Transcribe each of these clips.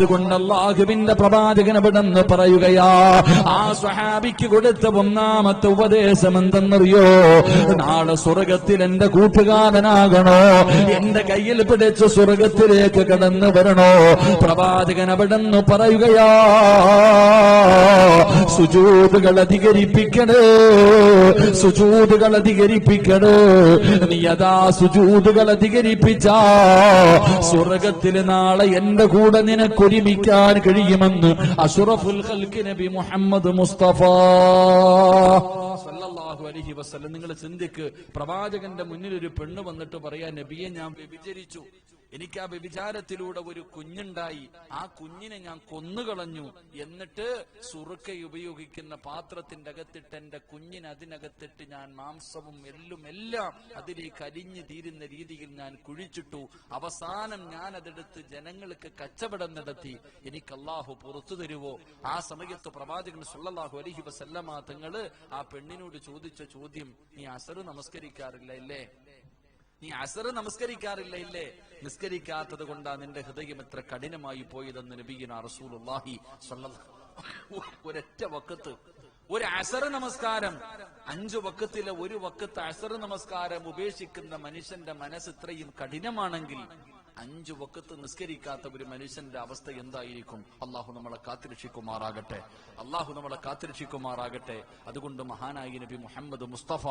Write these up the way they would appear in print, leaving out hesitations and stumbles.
അതുകൊണ്ട് അല്ലാഹുവിന്റെ പ്രവാചകൻ അവിടെന്ന് പറയുകയാ, ആ സ്വഹാബിക്ക് കൊടുത്ത ഒന്നാമത്തെ ഉപദേശം എന്തെന്നറിയോ? നാളെ സ്വർഗത്തിൽ എന്റെ കൂട്ടുകാരനാകണോ, എന്റെ കയ്യിൽ പിടിച്ച് സ്വർഗത്തിലേക്ക് കടന്നു വരണോ? പ്രവാചകൻ അവിടെന്ന് പറയുകയാ, സുജൂദുകൾ അധികരിപ്പിക്കണേ, സുജൂദുകൾ അധികരിപ്പിക്കണേ. നീ അതാ സുജൂദുകൾ അധികരിപ്പിച്ചാ സ്വർഗത്തിൽ നാളെ എന്റെ കൂടെ നിനക്കൊരുമിക്കാൻ കഴിയുമെന്ന് അഷ്റഫുൽ ഖൽഖ് നബി മുഹമ്മദ് മുസ്തഫ സല്ലല്ലാഹു അലൈഹി വസല്ലം. നിങ്ങൾ ചിന്തിക്ക്, പ്രവാചകന്റെ മുന്നിൽ ഒരു പെണ്ണ് വന്നിട്ട് പറയാ, നബിയെ ഞാൻ വ്യഭിചരിച്ചു, എനിക്ക് ആ വ്യഭിചാരത്തിലൂടെ ഒരു കുഞ്ഞുണ്ടായി, ആ കുഞ്ഞിനെ ഞാൻ കൊന്നുകളഞ്ഞു, എന്നിട്ട് സുറുക്ക ഉപയോഗിക്കുന്ന പാത്രത്തിന്റെ അകത്തിട്ട് എന്റെ കുഞ്ഞിനെ അതിനകത്തിട്ട് ഞാൻ മാംസവും എല്ലും എല്ലാം അതിലേക്ക് അരിഞ്ഞു തീരുന്ന രീതിയിൽ ഞാൻ കുഴിച്ചിട്ടു, അവസാനം ഞാൻ അതെടുത്ത് ജനങ്ങൾക്ക് കച്ചവടം നടത്തി, എനിക്ക് അല്ലാഹു പുറത്തു തരുവോ? ആ സമയത്ത് പ്രവാചകൻ സല്ലല്ലാഹു അലൈഹി വസല്ലമ തങ്ങള് ആ പെണ്ണിനോട് ചോദിച്ച ചോദ്യം, നീ അസർ നമസ്കരിക്കാറില്ല ഇല്ലേ? നീ അസർ നമസ്കരിക്കാറില്ല ഇല്ലേ? നിസ്കരിക്കാത്തത് കൊണ്ടാ നിന്റെ ഹൃദയം എത്ര കഠിനമായി പോയതെന്ന് നബിയുനാ റസൂലുള്ളാഹി സ്വല്ലല്ലാഹു. ഒരൊറ്റ വഖത്ത് ഒരു അസർ നമസ്കാരം, 5 വഖത്തിലെ ഒരു വഖത്ത് അസർ നമസ്കാരം ഉപേക്ഷിക്കുന്ന മനുഷ്യന്റെ മനസ്സ് ഇത്രയും കഠിനമാണെങ്കിൽ 5 വഖത്ത് നിസ്കരിക്കാത്ത ഒരു മനുഷ്യന്റെ അവസ്ഥ എന്തായിരിക്കും? അള്ളാഹു നമ്മളെ കാത്തിരക്ഷിക്കുമാറാകട്ടെ, അള്ളാഹു നമ്മളെ കാത്തിരക്ഷിക്കുമാറാകട്ടെ. അതുകൊണ്ട് മഹാനായി നബി മുഹമ്മദ് മുസ്തഫ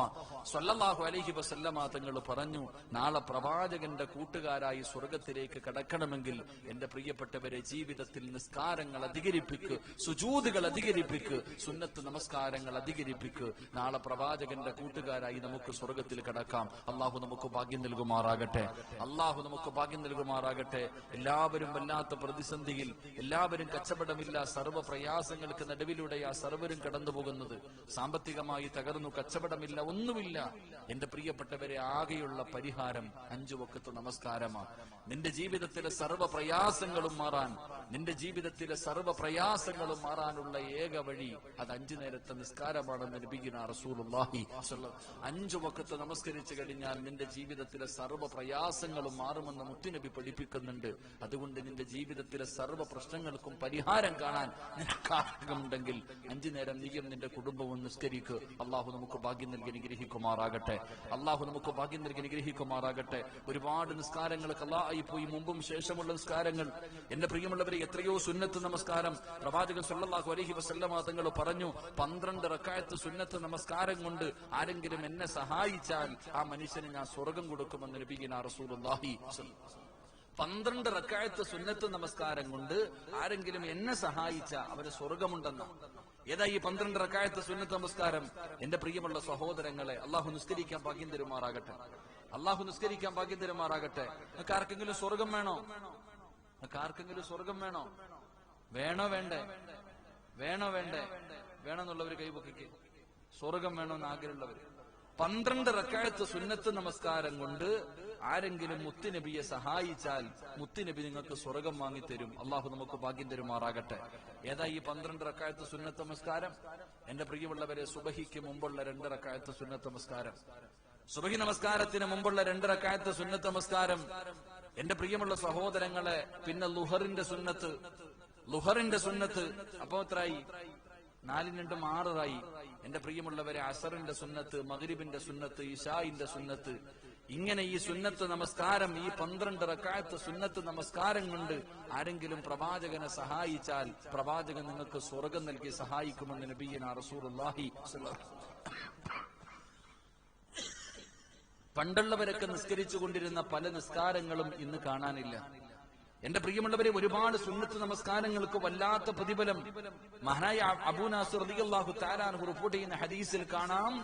സല്ലല്ലാഹു അലൈഹി വസല്ലമ തങ്ങൾ പറഞ്ഞു, നാളെ പ്രവാചകന്റെ കൂട്ടുകാരായി സ്വർഗത്തിലേക്ക് കടക്കണമെങ്കിൽ എന്റെ പ്രിയപ്പെട്ടവരെ ജീവിതത്തിൽ നിസ്കാരങ്ങൾ അധികരിപ്പിക്ക്, സുജൂദുകൾ അധികരിപ്പിക്ക്, സുന്നത്ത് നമസ്കാരങ്ങൾ അധികരിപ്പിക്ക്. നാളെ പ്രവാചകന്റെ കൂട്ടുകാരായി നമുക്ക് സ്വർഗത്തിൽ കടക്കാം. അള്ളാഹു നമുക്ക് ഭാഗ്യം നൽകുമാറാകട്ടെ, അള്ളാഹു നമുക്ക് ഭാഗ്യം നൽകുമാറാകട്ടെ. എല്ലാവരും വല്ലാത്ത പ്രതിസന്ധിയിൽ, എല്ലാവരും കച്ചവടമില്ല, സർവ്വ പ്രയാസങ്ങൾക്ക് നടുവിലൂടെയാ സർവരും കടന്നു പോകുന്നത്. സാമ്പത്തികമായി തകർന്നു, കച്ചവടമില്ല, ഒന്നുമില്ല. എന്റെ പ്രിയപ്പെട്ടവരെ, ആകെയുള്ള പരിഹാരം 5 വഖത്ത് നമസ്കാരമാണ്. നിന്റെ ജീവിതത്തിലെ സർവ്വ പ്രയാസങ്ങളും മാറാൻ, നിന്റെ ജീവിതത്തിലെ സർവ്വ പ്രയാസങ്ങളും മാറാനുള്ള ഏക വഴി അത് 5 നേരത്തെ നിസ്കാരമാണെന്ന് നബിയുനാ റസൂലുള്ളാഹി സ്വല്ലല്ലാഹു. 5 വഖത്ത് നമസ്കരിച്ചു കഴിഞ്ഞാൽ നിന്റെ ജീവിതത്തിലെ സർവ്വ പ്രയാസങ്ങളും മാറുമെന്ന് മുത്തുനബി പഠിപ്പിക്കുന്നുണ്ട്. അതുകൊണ്ട് നിന്റെ ജീവിതത്തിലെ സർവ്വ പ്രശ്നങ്ങൾക്കും പരിഹാരം കാണാൻ നിനക്ക് ആഗ്രഹമുണ്ടെങ്കിൽ 5 നേരം നീയും നിന്റെ കുടുംബവും നിസ്കരിക്ക്. അള്ളാഹു നമുക്ക് ഭാഗ്യം നൽകി അനുഗ്രഹിക്കുമാറാകട്ടെ, അള്ളാഹു നമുക്ക് ഭാഗ്യം നൽകി അനുഗ്രഹിക്കുമാറാകട്ടെ. ഒരുപാട് നിസ്കാരങ്ങൾ ഖളായി പോയി, മുമ്പും ശേഷമുള്ള നിസ്കാരങ്ങൾ. എന്റെ പ്രിയമുള്ളവരെ, എത്രയോ സുന്നത്ത് നമസ്കാരം പ്രവാചകൻ സല്ലല്ലാഹു അലൈഹി വസല്ലമ തങ്ങൾ പറഞ്ഞു, 12 റക്അത്ത് സുന്നത്ത് നമസ്കാരം കൊണ്ട് ആരെങ്കിലും എന്നെ സഹായിച്ചാൽ ആ മനുഷ്യന് ഞാൻ സ്വർഗം കൊടുക്കുമെന്ന് നബിയുനാ റസൂലുള്ളാഹി. 12 റക്അത്ത് സുന്നത്ത് നമസ്കാരം കൊണ്ട് ആരെങ്കിലും എന്നെ സഹായിച്ച അവന് സ്വർഗമുണ്ടെന്ന. ഏതാ ഈ 12 റക്അത്ത് സുന്നത്ത് നമസ്കാരം? എന്റെ പ്രിയമുള്ള സഹോദരങ്ങളെ, അള്ളാഹു നിസ്കരിക്കാൻ ഭാഗ്യം തരുമാറാകട്ടെ, അള്ളാഹു നിസ്കരിക്കാൻ ഭാഗ്യം തരുമാറാകട്ടെ. നിങ്ങൾക്ക് ആർക്കെങ്കിലും സ്വർഗം വേണോ? നിങ്ങൾക്ക് ആർക്കെങ്കിലും സ്വർഗം വേണോ? വേണോ വേണ്ടേ? വേണോ വേണ്ടേ? വേണമെന്നുള്ളവർ കൈപൊക്കിക്ക്. സ്വർഗം വേണമെന്ന് ആഗ്രഹമുള്ളവര്. 12 റക്അത്ത് സുന്നത്ത് നമസ്കാരം കൊണ്ട് ആരെങ്കിലും മുത്തുനബിയെ സഹായിച്ചാൽ മുത്തുനബി നിങ്ങൾക്ക് സ്വർഗം വാങ്ങിത്തരും. അള്ളാഹു നമുക്ക് ഭാഗ്യം തരുമാറാകട്ടെ. ഏതാ ഈ 12 റക്അത്ത് സുന്നത്ത് നമസ്കാരം? എന്റെ പ്രിയമുള്ളവരെ, സുബഹിക്ക് മുമ്പുള്ള 2 റക്അത്ത് സുന്നത്ത് നമസ്കാരം, സുബഹി നമസ്കാരത്തിന് മുമ്പുള്ള 2 റക്അത്ത് സുന്നത്ത് നമസ്കാരം. എന്റെ പ്രിയമുള്ള സഹോദരങ്ങളെ, പിന്നെ ലുഹറിന്റെ സുന്നത്ത്, ലുഹറിന്റെ സുന്നത്ത്. അപ്പോ എത്രയായി? 4 2 6 എന്റെ പ്രിയമുള്ളവരെ, അസറിന്റെ സുന്നത്ത്, മഗ്രിബിന്റെ സുന്നത്ത്, ഇശാഇന്റെ സുന്നത്ത്. ഇങ്ങനെ ഈ സുന്നത്ത് നമസ്കാരം, ഈ 12 റക്അത്ത് സുന്നത്ത് നമസ്കാരം കൊണ്ട് ആരെങ്കിലും പ്രവാചകനെ സഹായിച്ചാൽ പ്രവാചകൻ നിങ്ങൾക്ക് സ്വർഗം നൽകി സഹായിക്കുമെന്ന് നബിയുനാ റസൂലുള്ളാഹി സ്വല്ലല്ലാഹു. പണ്ടുള്ളവരൊക്കെ നിസ്കരിച്ചു കൊണ്ടിരുന്ന പല നിസ്കാരങ്ങളും ഇന്ന് കാണാനില്ല. എന്റെ പ്രിയമുള്ളവരെ, ഒരുപാട് സുന്നത്ത് നമസ്കാരങ്ങൾക്ക് വല്ലാത്ത പ്രതിഫലം. മഹാനായ അബൂ നാസിർ റളിയല്ലാഹു തആല അൻഹു റിപ്പോർട്ട് ചെയ്യുന്ന ഹദീസിൽ കാണാം,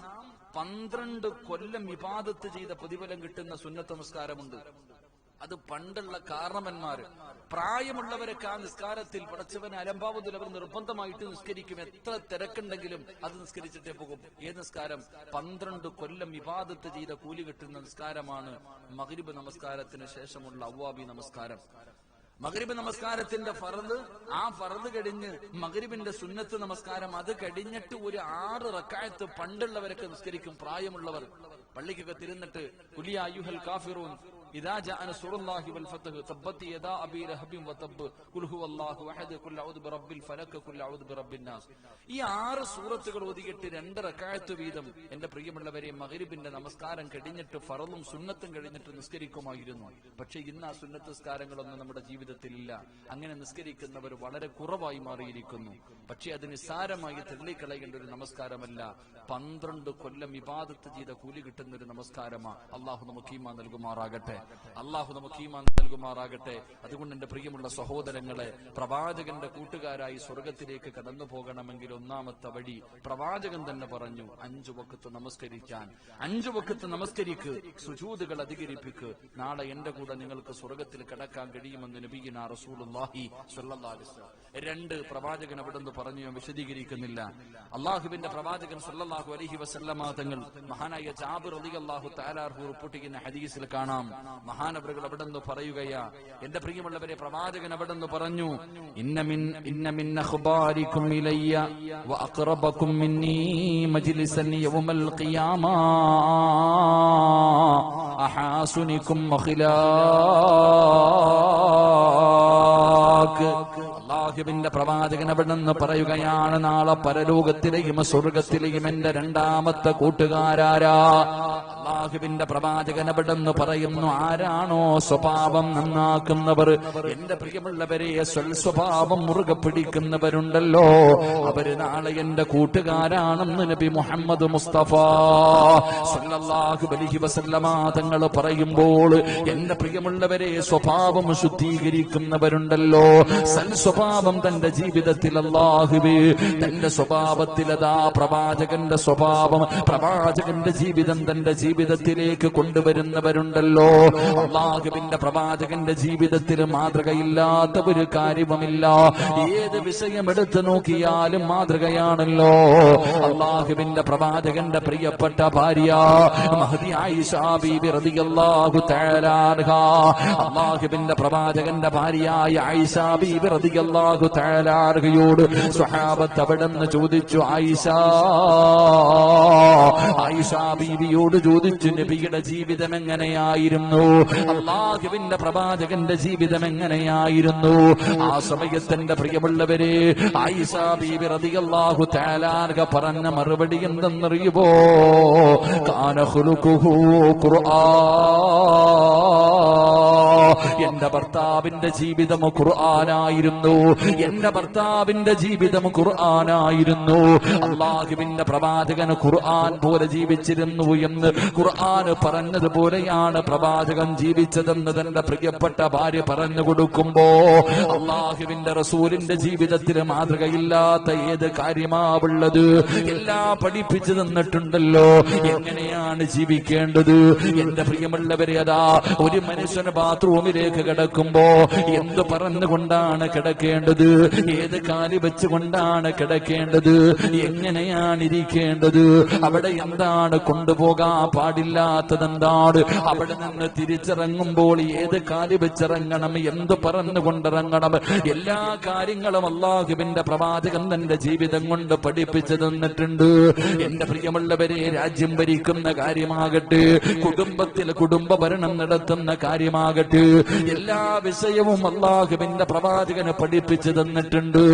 12 കൊല്ലം ഇബാദത്ത് ചെയ്ത പ്രതിഫലം കിട്ടുന്ന സുന്നത്ത് നമസ്കാരമുണ്ട്. അത് പണ്ടുള്ള കാരണവന്മാര്, പ്രായമുള്ളവരൊക്കെ ആ നിസ്കാരത്തിൽ പടച്ചവന് അലംഭാവത്തിൽ അവർ നിർബന്ധമായിട്ട് നിസ്കരിക്കും. എത്ര തിരക്കുണ്ടെങ്കിലും അത് നിസ്കരിച്ചിട്ടേ പോകും. ഏത് നിസ്കാരം? 12 കൊല്ലം ഇബാദത്ത് ചെയ്ത കൂലി കിട്ടുന്ന നിസ്കാരമാണ് മഗ്രിബ് നമസ്കാരത്തിന് ശേഷമുള്ള അവ്വാബി നമസ്കാരം. മഗ്രിബ് നമസ്കാരത്തിന്റെ ഫർദ്, ആ ഫർദ് കഴിഞ്ഞ് മഗ്രിബിന്റെ സുന്നത്ത് നമസ്കാരം, അത് കഴിഞ്ഞിട്ട് ഒരു 6 റക്അത്ത് പണ്ടുള്ളവരൊക്കെ നിസ്കരിക്കും. പ്രായമുള്ളവർ പള്ളിക്കൊക്കെ തിരുന്നിട്ട് കുലിയ അയ്യുഹൽ കാഫിറൂൻ ഇദാ ജാഅ നസ്റുല്ലാഹി വൽ ഫത്ഹ് തബ്ബത് യദാ അബീ ലഹബിൻ വതബ്ബ് ഖുൽ ഹുവല്ലാഹു അഹദ് ഖുൽ അഊദു ബിറബ്ബിൽ ഫലക് ഖുൽ അഊദു ബിറബ്ബിൻ നാസ്. ഈ 6 സൂറത്തുകൾ ഓതിയിട്ട് 2 റക്അത്ത് വീതം എന്റെ പ്രിയമുള്ളവരെ മഗ്രിബിന്റെ നമസ്കാരം കഴിഞ്ഞിട്ട് ഫറളും സുന്നത്തും കഴിഞ്ഞിട്ട് നിസ്കരിക്കുമായിരുന്നു. പക്ഷേ ഇന്ന് ആ സുന്നത്ത് നിസ്കാരങ്ങളൊന്നും നമ്മുടെ ജീവിതത്തിൽ ഇല്ല. അങ്ങനെ നിസ്കരിക്കുന്നവർ വളരെ കുറവായി മാറിയിരിക്കുന്നു. പക്ഷേ അത് നിസ്സാരമായി തള്ളിക്കളയേണ്ട ഒരു നമസ്കാരമല്ല. 12 കൊല്ലം ഇബാദത്ത് ചെയ്ത കൂലി കിട്ടുന്ന ഒരു നമസ്കാരമാണ്. അള്ളാഹു നമുക്ക് ഈമാൻ നൽകുമാറാകട്ടെ. അള്ളാഹു നമുക്ക് ഈമാൻ നൽകുമാറാകട്ടെ. അതുകൊണ്ട് എന്റെ പ്രിയമുള്ള സഹോദരങ്ങളെ, പ്രവാചകന്റെ കൂട്ടുകാരായി സ്വർഗത്തിലേക്ക് കടന്നു പോകണമെങ്കിൽ ഒന്നാമത്തെ വഴി പ്രവാചകൻ തന്നെ പറഞ്ഞു, 5 വഖത്ത് നമസ്കരിക്കാൻ. 5 വഖത്ത് നമസ്കരിക്ക്, സുജൂദുകൾ അധികരിപ്പിക്ക്. നാളെ എന്റെ കൂടെ നിങ്ങൾക്ക് സ്വർഗത്തിൽ കടക്കാൻ കഴിയുമെന്ന് നബിയുനാ റസൂലുള്ളാഹി സ്വല്ലല്ലാഹു അലൈഹി വസല്ലം. 2 പ്രവാചകൻ അവിടുന്ന് പറഞ്ഞു, ഞാൻ വിശദീകരിക്കുന്നില്ല. അള്ളാഹുവിന്റെ പ്രവാചകൻ സ്വല്ലല്ലാഹു അലൈഹി വസല്ലമ തങ്ങൾ മഹാനായ ജാബിർ റളിയല്ലാഹു തആല അൻഹു റിപ്പോർട്ട് ചെയ്യുന്ന ഹദീസിൽ കാണാം, മഹാനവറുകൾ അവിടുന്ന് പറയുകയാ, എന്റെ പ്രിയമുള്ളവരെ, പ്രവാചകൻ അവിടുന്ന് പറഞ്ഞു, ഇന്ന മിൻ അഖ്ബാരികും ഇലയ്യ വ അഖറബകും മിന്നി മജ്ലിസൻ യൗമൽ ഖിയാമ അഹാസുനികും മഖ്ലാഖ്. അല്ലാഹുവിന്റെ പ്രവാചകൻ അവിടുന്ന് പറയുകയാണ്, നാളെ പരലോകത്തിലെയും സ്വർഗത്തിലെയും എന്റെ 2ാമത്തെ കൂട്ടുകാരാരാ? അല്ലാഹുവിന്റെ പ്രവാചകൻ അവിടുന്ന് പറയുന്നു, ആരാണോ സ്വഭാവം നന്നാക്കുന്നവർ, എന്റെ പ്രിയമുള്ളവരെ, സ്വഭാവം മുറുകെ പിടിക്കുന്നവരുണ്ടല്ലോ, അവര് നാളെ എന്റെ കൂട്ടുകാരാണെന്ന് നബി മുഹമ്മദ് മുസ്തഫ സല്ലല്ലാഹു അലൈഹി വസല്ലമ തങ്ങൾ പറയുമ്പോൾ, എന്റെ പ്രിയമുള്ളവരെ, സ്വഭാവം ശുദ്ധീകരിക്കുന്നവരുണ്ടല്ലോ, സ്വഭാവം തന്റെ ജീവിതത്തിൽ അല്ലാഹുവേ തന്റെ സ്വഭാവത്തിലതാ പ്രവാചകന്റെ സ്വഭാവം, പ്രവാചകന്റെ ജീവിതം തന്റെ ജീവിതത്തിലേക്ക് കൊണ്ടുവരുന്നവരുണ്ടല്ലോ. അല്ലാഹുവിന്റെ പ്രവാചകന്റെ ജീവിതത്തിൽ മാതൃകയില്ലാത്ത ഒരു കാര്യവുമില്ല. ഏത് വിഷയം എടുത്തു നോക്കിയാലും മാതൃകയാണല്ലോ. അല്ലാഹുവിന്റെ പ്രവാചകന്റെ പ്രിയപ്പെട്ട ഭാര്യ മഹദി ആയിഷ ബീബി റളിയല്ലാഹു തആല അൻഹാ, അല്ലാഹുവിന്റെ പ്രവാചകന്റെ ഭാര്യയായ ആയിഷ ബീബി റളിയല്ലാഹു തആല അൻഹയോട് സ്വഹാബത്ത് അവിടുന്ന് ചോദിച്ചു, ആയിഷ ബീവിയോട് ചോദിച്ചു, നബിയുടെ ജീവിതം എങ്ങനെയായിരുന്നു, അല്ലാഹുവിന്റെ പ്രവാചകന്റെ ജീവിതം എങ്ങനെയായിരുന്നു? ആ സമയത്തിന്റെ പ്രിയമുള്ളവരെ, ആയിഷ ബീബി റളിയല്ലാഹു തആല അൻഹ പറഞ്ഞ മറുപടി എന്തെന്നറിയുമോ? കാന ഖുലുഖുഹു ഖുർആൻ. എന്റെ ഭർത്താവിന്റെ ജീവിതം ഖുർആനായിരുന്നു. എന്റെ ഭർത്താവിന്റെ ജീവിതം ഖുർആനായിരുന്നു. അല്ലാഹുവിന്റെ പ്രവാചകൻ ഖുർആൻ പോലെ ജീവിച്ചിരുന്നു എന്ന് ഖുർആൻ പറഞ്ഞതുപോലെയാണ് പ്രവാചകൻ ജീവിച്ചതെന്ന് തന്റെ പ്രിയപ്പെട്ട ഭാര്യ പറഞ്ഞു കൊടുക്കുമ്പോ, അല്ലാഹുവിന്റെ റസൂലിന്റെ ജീവിതത്തിൽ മാതൃകയില്ലാത്ത ഏത് കാര്യമാവുള്ളത്? എല്ലാം പഠിപ്പിച്ചു തന്നിട്ടുണ്ടല്ലോ, എങ്ങനെയാണ് ജീവിക്കേണ്ടത്. എന്റെ പ്രിയമുള്ളവരെ, അതാ ഒരു മനുഷ്യന് ബാത്റൂമിലേക്ക് കിടക്കുമ്പോ എന്ത് പറഞ്ഞുകൊണ്ടാണ് കിടക്കേണ്ടത്, ഏത് കാല് വെച്ചുകൊണ്ടാണ് കിടക്കേണ്ടത്, എങ്ങനെയാണ് ഇരിക്കേണ്ടത്, അവിടെ എന്താണ് കൊണ്ടുപോകാൻ പാടില്ലാത്തതെന്താണ്, അവിടെ നിന്ന് തിരിച്ചിറങ്ങുമ്പോൾ ഏത് കാല് വെച്ചിറങ്ങണം, എന്ത് പറഞ്ഞുകൊണ്ടിറങ്ങണം, എല്ലാ കാര്യങ്ങളും അല്ലാഹുവിന്റെ പ്രവാചകൻ തന്റെ ജീവിതം കൊണ്ട് പഠിപ്പിച്ചു തന്നിട്ടുണ്ട്. എന്റെ പ്രിയമുള്ളവരെ, രാജ്യം ഭരിക്കുന്ന കാര്യമാകട്ടെ, കുടുംബത്തിൽ കുടുംബ ഭരണം നടത്തുന്ന കാര്യമാകട്ടെ, എല്ലാ വിഷയവും അല്ലാഹുവിന്റെ പ്രവാചകന് പഠിപ്പിച്ചു തന്നിട്ടുണ്ട്.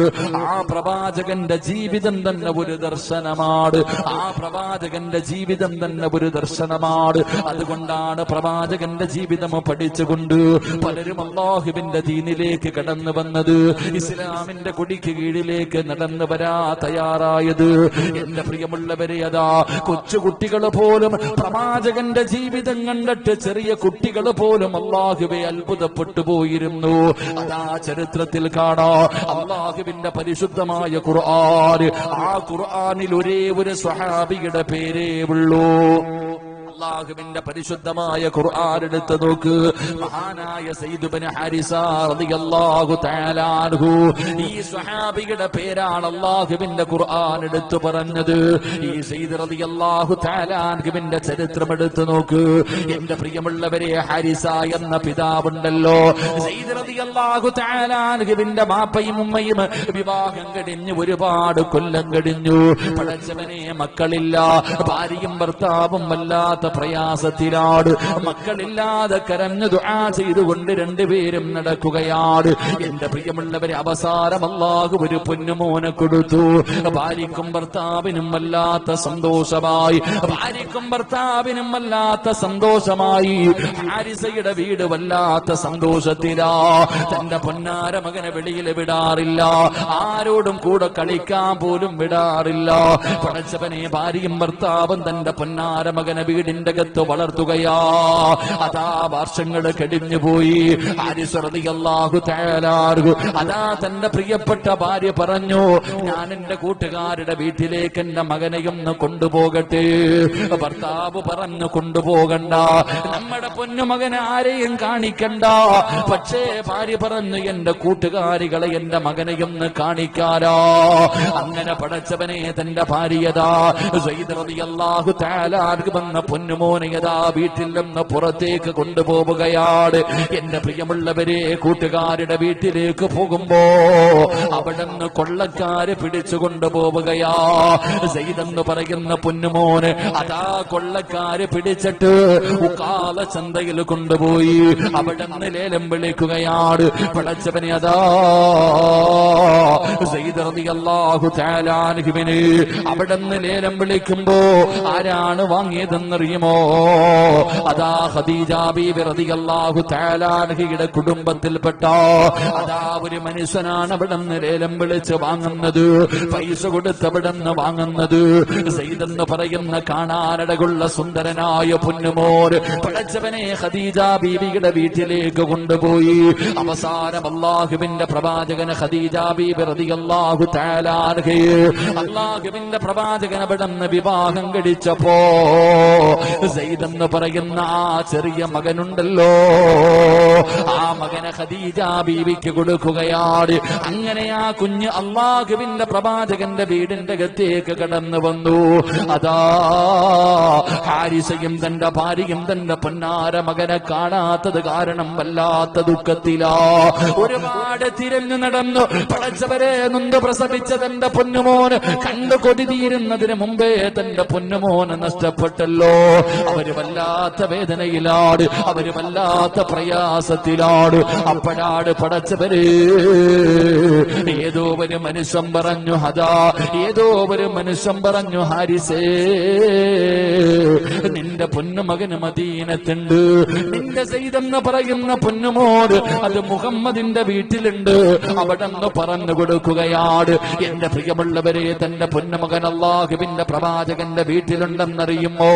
ആ പ്രവാചകന്റെ ജീവിതം തന്നെ ഒരു ദർശനമാണ്. ആ പ്രവാചകന്റെ ജീവിതം തന്നെ ഒരു ദർശനമാണ്. അതുകൊണ്ടാണ് പ്രവാചകന്റെ ജീവിതം പഠിച്ചുകൊണ്ട് പലരും അല്ലാഹുവിന്റെ ദീനിലേക്ക് കടന്നു വന്നത്, ഇസ്ലാമിന്റെ കൊടിക്ക് കീഴിലേക്ക് നടന്നു വരാ തയ്യാറായത്. എന്റെ പ്രിയമുള്ളവരെ, അതാ കൊച്ചുകുട്ടികൾ പോലും പ്രവാചകന്റെ ജീവിതം കണ്ടിട്ട്, ചെറിയ കുട്ടികൾ പോലും അല്ലാഹുവെ അത്ഭുതപ്പെട്ടു പോയിരുന്നു. അതാ ചരിത്രത്തിൽ കാണാ, അല്ലാഹുവിന്റെ പരിശുദ്ധമായ ഖുർആൻ, ആ ഖുർആനിൽ ഒരേ ഒരു സ്വഹാബിയുടെ പേരേ ഉള്ളൂ. അല്ലാഹുവിന്റെ പരിശുദ്ധമായ ഖുർആൻ എടുത്ത് നോക്ക്, മഹാനായ സയ്യിദ് ഇബ്നു ഹാരിസ റളിയല്ലാഹു തആല അൻഹു, ഈ സ്വഹാബിയുടെ പേരാണ് അല്ലാഹുവിന്റെ ഖുർആൻ എടുത്തു പറഞ്ഞത്. ഈ സയ്യിദ് റളിയല്ലാഹു തആല അൻഹുവിന്റെ ചരിത്രം എടുത്തു നോക്ക്. എന്റെ പ്രിയമുള്ളവരെ, ഹാരിസ എന്ന പിതാവുണ്ടല്ലോ, സയ്യിദ് റളിയല്ലാഹു തആല അൻഹുവിന്റെ ബാപ്പയും ഉമ്മയും വിവാഹം കഴിഞ്ഞ് ഒരുപാട് കൊല്ലം കഴിഞ്ഞു. പടച്ചവനെ, മക്കളില്ല, ഭാര്യയും ഭർത്താവും വല്ലാത്ത പ്രയാസത്തിലാണ്. മക്കളില്ലാതെ കരഞ്ഞു ദുആ ചെയ്തുകൊണ്ട് രണ്ടുപേരും നടക്കുകയാണ്. എന്റെ പ്രിയമുള്ളവരെ, അവസാനം അല്ലാഹു ഒരു പൊന്നുമോനെ കൊടുത്തു. ഭാര്യയ്ക്കും ഭർത്താവിനും വല്ലാത്ത സന്തോഷമായി. ഭാര്യയ്ക്കും ഭർത്താവിനും വല്ലാത്ത സന്തോഷമായി. ഹാരിസയുടെ വീട് വല്ലാത്ത സന്തോഷത്തിലാ. തന്റെ പൊന്നാര മകനെ വെളിയിൽ വിടാറില്ല, ആരോടും കൂടെ കളിക്കാൻ പോലും വിടാറില്ല. പടച്ചവനെ, ഭാര്യയും ഭർത്താവും തന്റെ പൊന്നാര മകനെ വീടിന്റെ അകത്ത് വളർത്തുകയാ. അതാ വർഷങ്ങൾ കഴിഞ്ഞുപോയി. ഹാരിസ് റളിയല്ലാഹു തആല അതാ തന്റെ പ്രിയപ്പെട്ട ഭാര്യ പറഞ്ഞു, ഞാൻ എന്റെ കൂട്ടുകാരുടെ വീട്ടിലേക്ക് എന്റെ മകനെയൊന്ന് കൊണ്ടുപോകട്ടെ. ഭർത്താവ് പറഞ്ഞു, കൊണ്ടുപോകണ്ട, നമ്മുടെ പൊന്നുമകനെ ആരെയും കാണിക്കണ്ട. പക്ഷേ ഭാര്യ പറഞ്ഞു, എന്റെ കൂട്ടുകാരികളെ എന്റെ മകനെയൊന്ന് കാണിക്കാരോ. അങ്ങനെ പടച്ചവനെ, തന്റെ ഭാര്യതാ സയ്യിദ് റളിയല്ലാഹു തആല വന്ന പൊന്നുമോനെയതാ വീട്ടിൽ നിന്ന് പുറത്തേക്ക് കൊണ്ടുപോവുകയാണ്. എന്റെ പ്രിയമുള്ളവരെ, കൂട്ടുകാരുടെ വീട്ടിലേക്ക് പോകുമ്പോ അവിടെ നിന്ന് കൊള്ളക്കാര് പിടിച്ചു കൊണ്ടുപോവുകയാ. സയ്യിദ് എന്ന് പറയുന്ന പൊന്നുമോന് അതാ കൊള്ളക്കാര് പിടിച്ചിട്ട് ഉക്കാല ചന്തയിൽ കൊണ്ടുപോയി അവിടെ നിന്ന് ലേലം വിളിക്കുകയാണ്. പടച്ചവനെ, അതാ സയ്യിദ് റളിയല്ലാഹു തആല അൻഹുവിനെ അവിടെ നിന്ന് ലേലം വിളിക്കുമ്പോ ആരാണ് വാങ്ങിയതെന്നറിയുമോ? അതാ ഖദീജ ബീബി റളിയല്ലാഹു തആല അൻഹയുടെ കുടുംബത്തിൽപ്പെട്ട അതാ ഒരു മനുഷ്യനാണ് അവിടെ നിന്ന് ലേലം വിളിച്ച് വാങ്ങുന്നത്. പൈസ കൊടുത്ത് അവിടെ നിന്ന് വാങ്ങുന്നത്. സയ്യിദ് എന്ന് പറയുന്ന കാണാനടകുള്ള സുന്ദരനായ പൊന്നുമോൻ പടച്ചവനെ ഖദീജ ബീവിയുടെ വീട്ടിലേക്ക് കൊണ്ടുപോയി. അവസാനം അല്ലാഹുവിന്റെ പ്രവാചകൻ ഖദീജ ബീബി റളിയല്ലാഹു തആല അൻഹയെ അല്ലാഹുവിന്റെ പ്രവാചകൻ അവിടെ നിന്ന് വിവാഹം കഴിച്ചപ്പോ സയ്യിദ് എന്ന് പറയുന്ന ആ ചെറിയ മകനുണ്ടല്ലോ, ആ മകനെ ഖദീജ ബീവിക്ക് കൊടുക്കുകയാണ്. അങ്ങനെ ആ കുഞ്ഞ് അല്ലാഹുവിന്റെ പ്രവാചകന്റെ വീടിന്റെ അകത്തേക്ക് കടന്നു വന്നു. അതാ ഹാരിസയും തന്റെ ഭാര്യയും തന്റെ പൊന്നാര മകനെ കാണാത്തത് കാരണം വല്ലാത്ത ദുഃഖത്തിലാ. ഒരുപാട് തിരഞ്ഞു നടന്നു. പടച്ചവരെ, നൊന്ത് പ്രസവിച്ച തന്റെ പൊന്നുമോന് കണ്ടു കൊതി തീരുന്നതിന് മുമ്പേ തന്റെ പൊന്നുമോന് നഷ്ടപ്പെട്ടല്ലോ. അവര് വല്ലാത്ത വേദനയിലാണ്, അവര് വല്ലാത്ത പ്രയാസത്തിലാണ്. അപ്പോഴാണ് പടച്ചവരെ ഏതോ ഒരു മനുഷ്യൻ പറഞ്ഞു, ഹദാ ഏതോ ഒരു മനുഷ്യൻ പറഞ്ഞു, ഹാരിസേ, നിന്റെ പൊന്നുമകന് മദീനത്തുണ്ട്. നിന്റെ സയ്യിദ് എന്ന് പറയുന്ന പൊന്നുമോട് അത് മുഹമ്മദിന്റെ വീട്ടിലുണ്ട്. അവിടെ നിന്ന് പറഞ്ഞു കൊടുക്കുകയാണ്. എന്റെ പ്രിയമുള്ളവരെ, തന്റെ പൊന്നുമകൻ അല്ലാഹുവിന്റെ പ്രവാചകന്റെ വീട്ടിലുണ്ടെന്നറിയുമോ?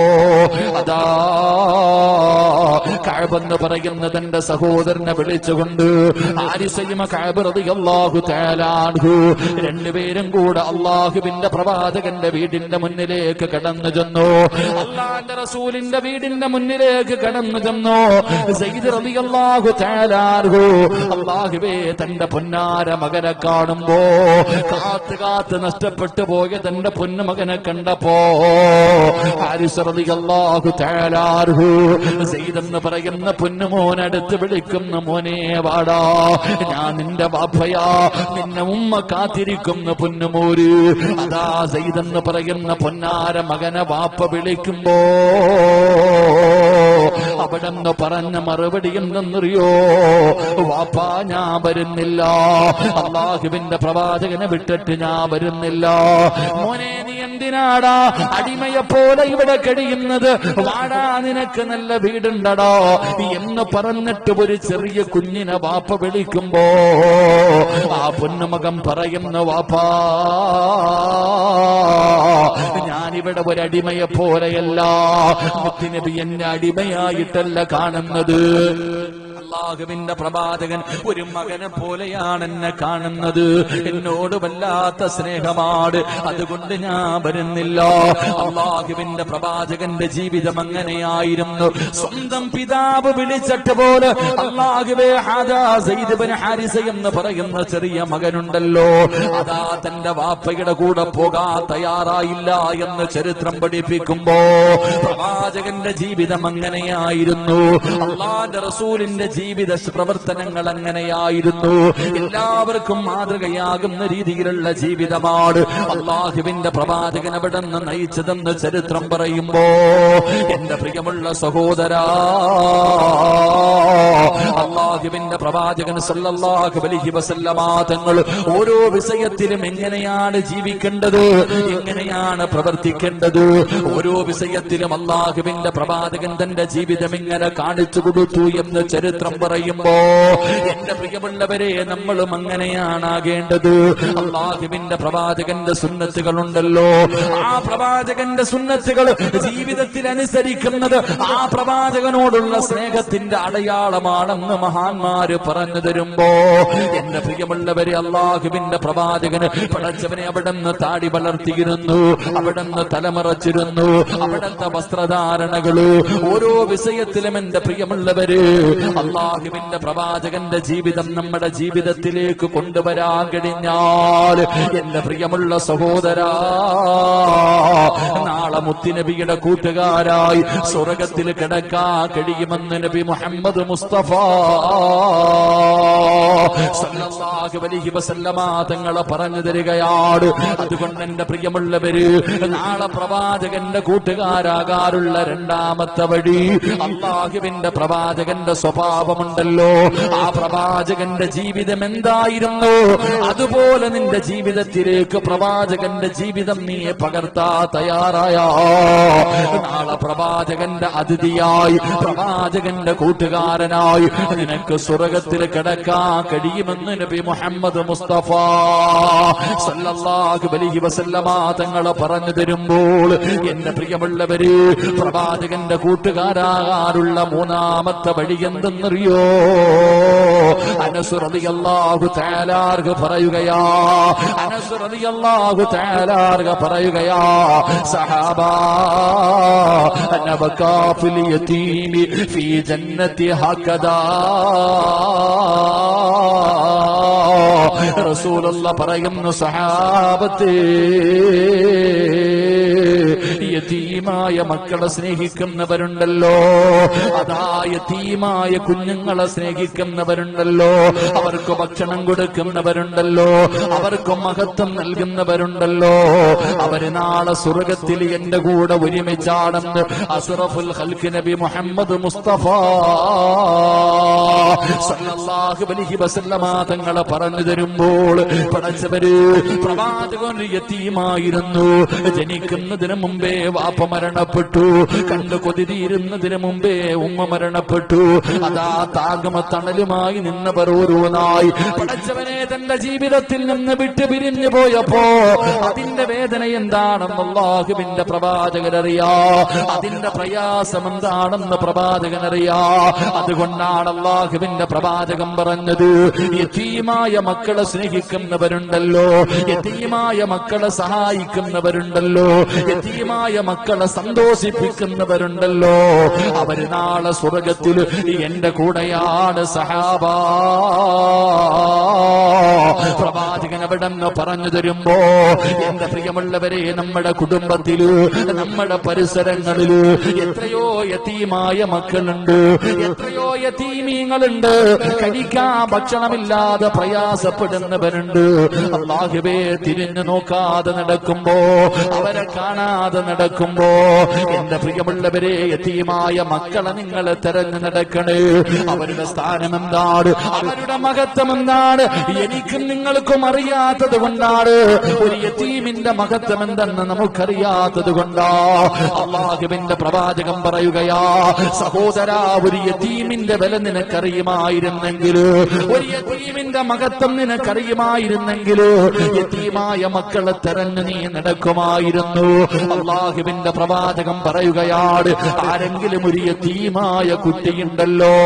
അതാ കഅബ് എന്ന് പറയുന്ന തന്റെ സഹോദരനെ വിളിച്ചുകൊണ്ട് ഹാരിസയും കഅബ് റളിയല്ലാഹു തആല അൻഹു രണ്ടുപേരും കൂടെ അല്ലാഹുവിന്റെ പ്രവാചകന്റെ വീടിന്റെ മുന്നിലേക്ക് കടന്നു ചെന്നു. അല്ലാഹുവിന്റെ റസൂലിന്റെ വീടിന്റെ മുന്നിലേക്ക് കടന്നു ചെന്നു. സയ്യിദ് റളിയല്ലാഹു തആല അൻഹു അല്ലാഹുവേ, തന്റെ പൊന്നാര മകനെ കാണുമ്പോ കാത്ത് നഷ്ടപ്പെട്ടു പോയ തന്റെ പൊന്നുമകനെ കണ്ടപ്പോ ഹാരിസ് റളിയല്ലാഹു തആല അൻഹു സയ്യിദ് എന്ന് പറയുന്ന പൊന്നുമോനടുത്ത് വിളിക്കുന്ന, മോനെ വാടാ, ഞാൻ നിന്റെ ബാപ്പയാ, നിന്നെ ഉമ്മ കാത്തിരിക്കുന്ന പൊന്നുമോര്. അതാ സയ്യിദ് എന്ന് പറയുന്ന പൊന്നാര മകനെ വാപ്പ വിളിക്കുമ്പോ അവിടെ നിന്ന് പറഞ്ഞ മറുപടി എന്തെന്നറിയോ? വാപ്പാ, ഞാൻ വരുന്നില്ല, അല്ലാഹുവിന്റെ പ്രവാചകനെ വിട്ടിട്ട് ഞാൻ വരുന്നില്ല. മോനെ, നീ എന്തിനാടാ അടിമയെ പോലെ ഇവിടെ കഴിയുന്നത്? വാടാ, നിനക്ക് നല്ല വീടുണ്ടടാ എന്ന് പറഞ്ഞിട്ട് ഒരു ചെറിയ കുഞ്ഞിനെ വാപ്പ വിളിക്കുമ്പോ ആ പൊന്നുമകൻ പറയുന്നു, വാപ്പാ, ഞാനിവിടെ ഒരു അടിമയെ പോലെയല്ല, മുത്തുനബി എന്നെ അടിമയായിട്ടല്ല കാണുന്നത്. അല്ലാഹുവിന്റെ പ്രവാചകൻ ഒരു മകനെ പോലെയാണ് എന്നെ കാണുന്നത്. എന്നോട് വല്ലാത്ത സ്നേഹമാണ്, അതുകൊണ്ട് ഞാൻ വരുന്നില്ല. അല്ലാഹുവിന്റെ പ്രവാചകന്റെ ജീവിതം അങ്ങനെയായിരുന്നു. സ്വന്തം പിതാവ് വിളിച്ചിട്ട് പോലെ അല്ലാഹുവേ, ഹാദാ സയ്യിദ് ഇബ്നു ഹാരിസ എന്ന് പറയുന്ന ചെറിയ മകനുണ്ടല്ലോ, അതാ തന്റെ വാപ്പയുടെ കൂടെ പോകാൻ തയ്യാറായില്ല എന്ന് ചരിത്രം പഠിപ്പിക്കുമ്പോ പ്രവാചകന്റെ ജീവിതം അങ്ങനെയായിരുന്നു. അല്ലാഹുവിന്റെ റസൂലിന്റെ ജീവിത പ്രവർത്തനങ്ങൾ അങ്ങനെയായിരുന്നു. എല്ലാവർക്കും മാതൃകയാകുന്ന രീതിയിലുള്ള ജീവിതമാണ് അള്ളാഹുവിന്റെ പ്രവാചകൻ അവിടെ നിന്ന് നയിച്ചതെന്ന് ചരിത്രം പറയുമ്പോ എന്റെ പ്രിയമുള്ള സഹോദരാ, അള്ളാഹുവിന്റെ പ്രവാചകൻ സല്ലല്ലാഹു അലൈഹി വസല്ലമ തങ്ങൾ ഓരോ വിഷയത്തിലും എങ്ങനെയാണ് ജീവിക്കേണ്ടത്, എങ്ങനെയാണ് പ്രവർത്തിക്കേണ്ടത്, ഓരോ വിഷയത്തിലും അള്ളാഹുവിന്റെ പ്രവാചകൻ തന്റെ ജീവിതം ഇങ്ങനെ കാണിച്ചു കൊടുത്തു എന്ന് ചരിത്രം പറയുമ്പോ എന്റെ പ്രിയമുള്ളവരെ, നമ്മളും അങ്ങനെയാണ് ആകേണ്ടത്. അള്ളാഹുവിന്റെ പ്രവാചകന്റെ സുന്നത്തുകളുണ്ടല്ലോ, ആ പ്രവാചകന്റെ സുന്നത്തുകൾ ജീവിതത്തിൽ അനുസരിക്കുന്നത് ആ പ്രവാചകനോടുള്ള സ്നേഹത്തിന്റെ അടയാളമാണെന്ന് മഹാന്മാര് പറഞ്ഞു തരുമ്പോ എന്റെ പ്രിയമുള്ളവരെ, അള്ളാഹുവിന്റെ പ്രവാചകന് പടച്ചവനെ അവിടുന്ന് താടി വളർത്തിയിരുന്നു, അവിടുന്ന് തലമറച്ചിരുന്നു, അവിടുത്തെ വസ്ത്രധാരണകള് ഓരോ വിഷയത്തിലും എന്റെ പ്രിയമുള്ളവര് അള്ളാഹുവിന്റെ പ്രവാചകന്റെ ജീവിതം നമ്മുടെ ജീവിതത്തിലേക്ക് കൊണ്ടുവരാൻ കഴിഞ്ഞാൽ എന്റെ പ്രിയമുള്ള സഹോദരാ, നാളെ മുത്തുനബിയുടെ കൂട്ടുകാരായി സ്വർഗത്തിൽ കിടക്കാൻ കഴിയുമെന്ന് നബി മുഹമ്മദ് മുസ്തഫ സല്ലല്ലാഹു അലൈഹി വസല്ലമ തങ്ങളെ പറഞ്ഞു തരികയാണ്. അതുകൊണ്ട് എന്റെ പ്രിയമുള്ളവര്, നാളെ പ്രവാചകന്റെ കൂട്ടുകാരാകാനുള്ള രണ്ടാമത്തെ വഴി അള്ളാഹുവിന്റെ പ്രവാചകന്റെ സ്വഭാവമുണ്ടല്ലോ, ആ പ്രവാചകന്റെ ജീവിതം എന്തായിരുന്നു അതുപോലെ നിന്റെ ജീവിതത്തിലേക്ക് പ്രവാചകന്റെ ജീവിതം നീ പകർത്താ തയ്യാറായോ? നാളെ പ്രവാചകന്റെ അതിഥിയായി, പ്രവാചകന്റെ കൂട്ടുകാരനായി നിനക്ക് സ്വർഗത്തിൽ കിടക്കാൻ കഴിയുമെന്ന് നബി മുഹമ്മദ് മുസ്തഫ സല്ലല്ലാഹു അലൈഹി വസല്ലമ തങ്ങളെ പറഞ്ഞു തരുമ്പോൾ എന്റെ പ്രിയമുള്ളവര്, പ്രവാചകന്റെ കൂട്ടുകാരാകാനുള്ള മൂന്നാമത്തെ വഴി എന്തെന്നറിയോ? അനസ് റളിയല്ലാഹു തആല പറയുകയാ, അനസ് റളിയല്ലാഹു തആല പറയുകയാ, സഹാബാ അനബകാ ഫിൽ യതീമി ഫീ ജന്നതി ഹകദാ. റസൂലുള്ളാഹി പറയുന്നു, സഹാബത്തേ, യതീമായ മക്കളെ സ്നേഹിക്കുന്നവരുണ്ടല്ലോ, അതാ യതീമായ കുഞ്ഞുങ്ങളെ സ്നേഹിക്കുന്നവരുണ്ടല്ലോ, അവർക്ക് ഭക്ഷണം കൊടുക്കുന്നവരുണ്ടല്ലോ, അവർക്ക് മഹത്വം നൽകുന്നവരുണ്ടല്ലോ, അവര് നാളെ സ്വർഗത്തിൽ എന്റെ കൂടെ ഒരുമിച്ചാണെന്ന് അസ്റഫുൽ ഖൽഖ് നബി മുഹമ്മദ് മുസ്തഫ സല്ലല്ലാഹു അലൈഹി വസല്ലമ തങ്ങളെ പറഞ്ഞു തരുമ്പോൾ പടച്ചവര്, പ്രവാചകൻ യതീമായിരുന്നു, ജനിക്കുന്നതിന് മുമ്പേ വാപ്പ മരണപ്പെട്ടു, കണ്ടു കൊതിരുന്നതിന് മുമ്പേ ഉമ്മ മരണപ്പെട്ടു, അതാ താഗമ തണലുമായി നിന്നവർ ഓരോന്നായി പടച്ചവനെ തന്റെ ജീവിതത്തിൽ നിന്ന് വിട്ടു പിരിഞ്ഞു പോയപ്പോ അതിന്റെ വേദന എന്താണെന്ന് അല്ലാഹുവിന്റെ പ്രവാചകനറിയാ, അതിന്റെ പ്രയാസം എന്താണെന്ന് പ്രവാചകനറിയാ. അതുകൊണ്ടാണ് അല്ലാഹുവിന്റെ പ്രവാചകൻ പറഞ്ഞത്, യതീമായ മക്കളെ സ്നേഹിക്കുന്നവരുണ്ടല്ലോ, യതീമായ മക്കളെ സഹായിക്കുന്നവരുണ്ടല്ലോ, യതീമായ മക്കളെ സന്തോഷിപ്പിക്കുന്നവരുണ്ടല്ലോ, അവര് നാളെ സ്വർഗത്തിൽ എന്റെ കൂടെയാണ് സഹാബാ. പ്രവാചകൻ അവിടെ നിന്ന് പറഞ്ഞു തരുമ്പോ എന്റെ പ്രിയമുള്ളവരെ, നമ്മുടെ കുടുംബത്തില്, നമ്മുടെ പരിസരങ്ങളില് എത്രയോ യതീമായ മക്കളുണ്ട്, എത്രയോ യതീമീങ്ങളുണ്ട്, കഴിക്കാൻ ഭക്ഷണമില്ലാതെ പ്രയാസപ്പെടുന്നവരുണ്ട്. അല്ലാഹുവേ, തിരിഞ്ഞു നോക്കാതെ നടക്കുമ്പോ, അവരെ കാണാതെ നടക്കുമ്പോ എന്റെ പ്രിയമുള്ളവരെ, യതീമായ മക്കളെ നിങ്ങൾ തെരഞ്ഞു നടക്കണേ. അവരുടെ സ്ഥാനം എന്താണ്, അവരുടെ മഹത്വം എന്താണ്, എനിക്കും നിങ്ങൾക്കും അറിയാത്തത് കൊണ്ടാണ്. ഒരു യതീമിന്റെ മഹത്വം എന്തെന്ന് നമുക്കറിയാത്തത് കൊണ്ടാ അല്ലാഹുവിന്റെ പ്രവാചകൻ പറയുകയാ, സഹോദരാ, ഒരു യതീമിന്റെ വില നിനക്കറിയുമായിരുന്നെങ്കിൽ, ഒരു യതീമിന്റെ മഹത്വം നിനക്കറിയുമായിരുന്നെങ്കിൽ യതീമായ മക്കളെ തെരഞ്ഞു നീ നടക്കുമായിരുന്നു. അല്ലാഹുവിന്റെ പ്രവാചകൻ പറയുകയാണ്, ആരെങ്കിലും ഒരു യതീമായ കുട്ടിയുണ്ടല്ലോ,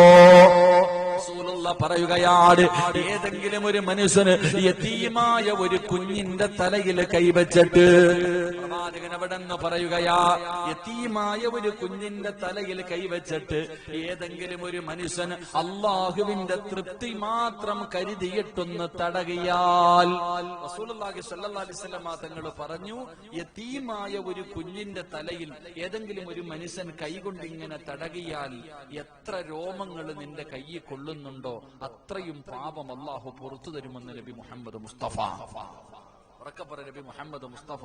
പറയുകയാണ്, ഏതെങ്കിലും ഒരു മനുഷ്യന് യതീമായ ഒരു കുഞ്ഞിന്റെ തലയിൽ കൈവച്ചിട്ട്, പ്രവാചകൻ അവിടെ നിന്ന് പറയുകയാ, യതീമായ ഒരു കുഞ്ഞിന്റെ തലയിൽ കൈവച്ചിട്ട് ഏതെങ്കിലും ഒരു മനുഷ്യൻ അള്ളാഹുവിന്റെ തൃപ്തി മാത്രം കരുതിയിട്ടൊന്ന് തടകിയാൽ, റസൂലുള്ളാഹി സ്വല്ലല്ലാഹു അലൈഹി വസല്ലം തങ്ങൾ പറഞ്ഞു, യതീമായ ഒരു കുഞ്ഞിന്റെ തലയിൽ ഏതെങ്കിലും ഒരു മനുഷ്യൻ കൈകൊണ്ട് ഇങ്ങനെ തടകിയാൽ എത്ര രോമങ്ങൾ നിന്റെ കയ്യിൽ കൊള്ളുന്നുണ്ടോ അത്രയും പാപം അല്ലാഹു പുറത്തു തരുമെന്ന് നബി മുഹമ്മദ് മുസ്തഫ. ഉറക്കപ്പറ നബി മുഹമ്മദ് മുസ്തഫ.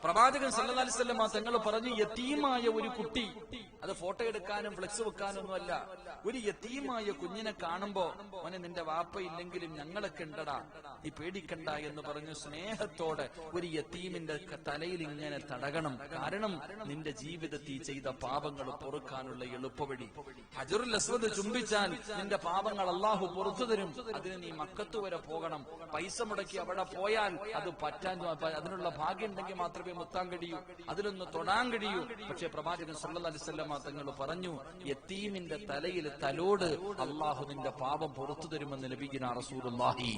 പ്രവാചകൻ സല്ലല്ലാഹു അലൈഹി വസല്ലം തങ്ങൾ പറഞ്ഞു, യതീമായ ഒരു കുട്ടി, അത് ഫോട്ടോ എടുക്കാനും ഫ്ലെക്സ് വെക്കാനൊന്നുമല്ല, ഒരു യതീമായ കുഞ്ഞിനെ കാണുമ്പോ മോനെ നിന്റെ വാപ്പ ഇല്ലെങ്കിലും ഞങ്ങളൊക്കെ ഉണ്ടടാ, നീ പേടിക്കണ്ട എന്ന് പറഞ്ഞു സ്നേഹത്തോടെ ഒരു യതീമിന്റെ തലയിൽ ഇങ്ങനെ തടകണം. കാരണം നിന്റെ ജീവിതത്തിൽ ചെയ്ത പാപങ്ങൾ പൊറുക്കാനുള്ള എളുപ്പവഴി. ഹജറുൽ അസ്വദ് ചുംബിച്ചാൽ നിന്റെ പാപങ്ങൾ അല്ലാഹു പുറത്തു തരും. അതിന് നീ മക്കത്ത് വരെ പോകണം, പൈസ മുടക്കി അവിടെ പോയാൽ അത് പറ്റാൻ, അതിനുള്ള ഭാഗ്യം ഉണ്ടെങ്കിൽ മാത്രമേ മുത്താൻ കഴിയൂ, അതിലൊന്ന് തൊടാൻ കഴിയൂ. പക്ഷേ പ്രവാചകൻ സല്ലല്ലാഹു അലൈഹി വസല്ലം തങ്ങൾ പറഞ്ഞു, യതീമിന്റെ തലയിൽ തലോട്, അല്ലാഹു നിന്റെ പാപം പുറത്തു തരുമെന്ന് നബിയിനാ റസൂലുള്ളാഹി.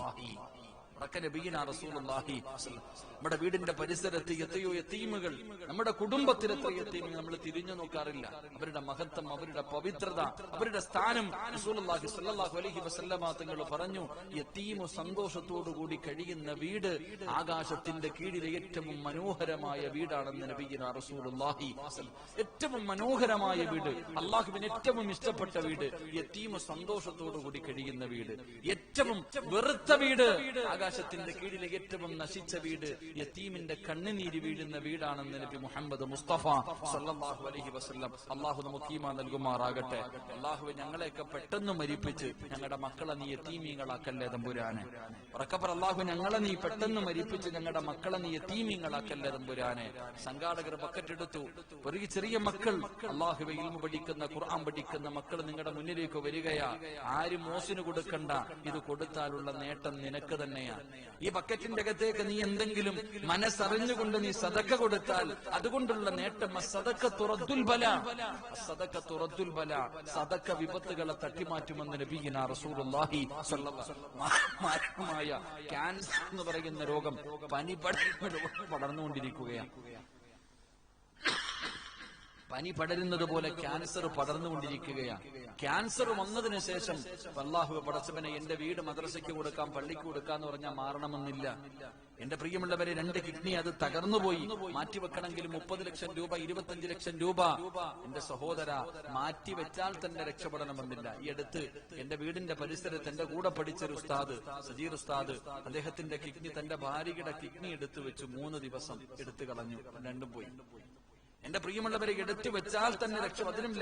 നമ്മുടെ വീടിന്റെ പരിസരത്ത് എത്രയോ യതീമുകൾ, നമ്മുടെ കുടുംബത്തിൽ എത്രയോ യതീമുകൾ നമ്മൾ തിരിഞ്ഞു നോക്കാറില്ല. അവരുടെ മഹത്വം, അവരുടെ പവിത്രത, അവരുടെ സ്ഥാനം റസൂലുള്ളാഹി സ്വല്ലല്ലാഹു അലൈഹി വസല്ലമ തങ്ങൾ പറഞ്ഞു, യതീമു സന്തോഷത്തോടുകൂടി കഴിയുന്ന വീട് ആകാശത്തിന്റെ കീഴിലെ ഏറ്റവും മനോഹരമായ വീടാണെന്ന് നബിയിനാ റസൂലുള്ളാഹി. ഏറ്റവും മനോഹരമായ വീട്, അല്ലാഹുവിന് ഏറ്റവും ഇഷ്ടപ്പെട്ട വീട്, യതീമു സന്തോഷത്തോടുകൂടി കഴിയുന്ന വീട്. ഏറ്റവും വെറുത്ത വീട്, ആകാശത്തിന്റെ കീഴിലെ ഏറ്റവും നശിച്ച വീട്, യതീമിന്റെ കണ്ണുനീര് വീഴുന്ന വീടാണെന്ന് നബി മുഹമ്മദ് മുസ്തഫ സല്ലല്ലാഹു അലൈഹി വസല്ലം. അല്ലാഹു നമുക്ക് ഈമാൻ നൽകുമാറാകട്ടെ. അല്ലാഹു ഞങ്ങളെയൊക്കെ പെട്ടെന്ന് മരിപ്പിച്ച് ഞങ്ങളുടെ മക്കളെ നീ യതീമീങ്ങളാക്കല്ലേ തമ്പുരാനെ. ഉറക്കപ്പറ, അല്ലാഹു ഞങ്ങളെ നീ പെട്ടെന്ന് മരിപ്പിച്ച് ഞങ്ങളുടെ മക്കളെ നീ യതീമീങ്ങളാക്കല്ലേ തമ്പുരാനെ. സംഘാടകർ ബക്കറ്റ് എടുത്തു, ഒരു ചെറിയ മക്കൾ അല്ലാഹുവേ ഇൽമു പഠിക്കുന്ന, ഖുർആൻ പഠിക്കുന്ന മക്കൾ നിങ്ങളുടെ മുന്നിലേക്ക് വരികയാ. ആരും മോശിന് കൊടുക്കണ്ട, ഇത് കൊടുത്താലുള്ള നേട്ടം നിനക്ക് തന്നെയാണ്. ഈ ബക്കറ്റിന്റെ അകത്തേക്ക് നീ എന്തെങ്കിലും മനസ്സറിഞ്ഞുകൊണ്ട് നീ സദക്ക കൊടുത്താൽ അതുകൊണ്ടുള്ള നേട്ടം സദക്ക വിപത്തുകളെ തട്ടിമാറ്റുമെന്ന് നബിയിനാ റസൂലുള്ളാഹി സ്വല്ലല്ലാഹു അലൈഹി വസല്ലം. മാരകമായ ക്യാൻസർ എന്ന് പറയുന്ന രോഗം പനി പടർന്നുകൊണ്ടിരിക്കുകയാണ്. പനി പടരുന്നത് പോലെ ക്യാൻസർ പടർന്നുകൊണ്ടിരിക്കുകയാണ്. ക്യാൻസർ വന്നതിന് ശേഷം അല്ലാഹു പടച്ചവനെ എന്റെ വീട് മദ്രസയ്ക്ക് കൊടുക്കാം, പള്ളിക്ക് കൊടുക്കാന്ന് പറഞ്ഞാൽ മാറണമെന്നില്ല. എന്റെ പ്രിയമുള്ളവരെ, 2 കിഡ്നി അത് തകർന്നുപോയി, മാറ്റിവെക്കണമെങ്കിൽ 30 ലക്ഷം രൂപ, 25 ലക്ഷം രൂപ. എന്റെ സഹോദര, മാറ്റിവെച്ചാൽ തന്നെ രക്ഷപ്പെടണമെന്നില്ല. ഈ അടുത്ത് എന്റെ വീടിന്റെ പരിസരത്ത് എന്റെ കൂടെ പഠിച്ചൊരു ഉസ്താദ്, സജീർ ഉസ്താദ്, അദ്ദേഹത്തിന്റെ കിഡ്നി, തന്റെ ഭാര്യയുടെ കിഡ്നി എടുത്തു വെച്ചു. 3 ദിവസം എടുത്തു കളഞ്ഞു, രണ്ടും പോയി. എന്റെ പ്രിയമുള്ളവരെ, എടുത്തു വെച്ചാൽ തന്നെ അതിനും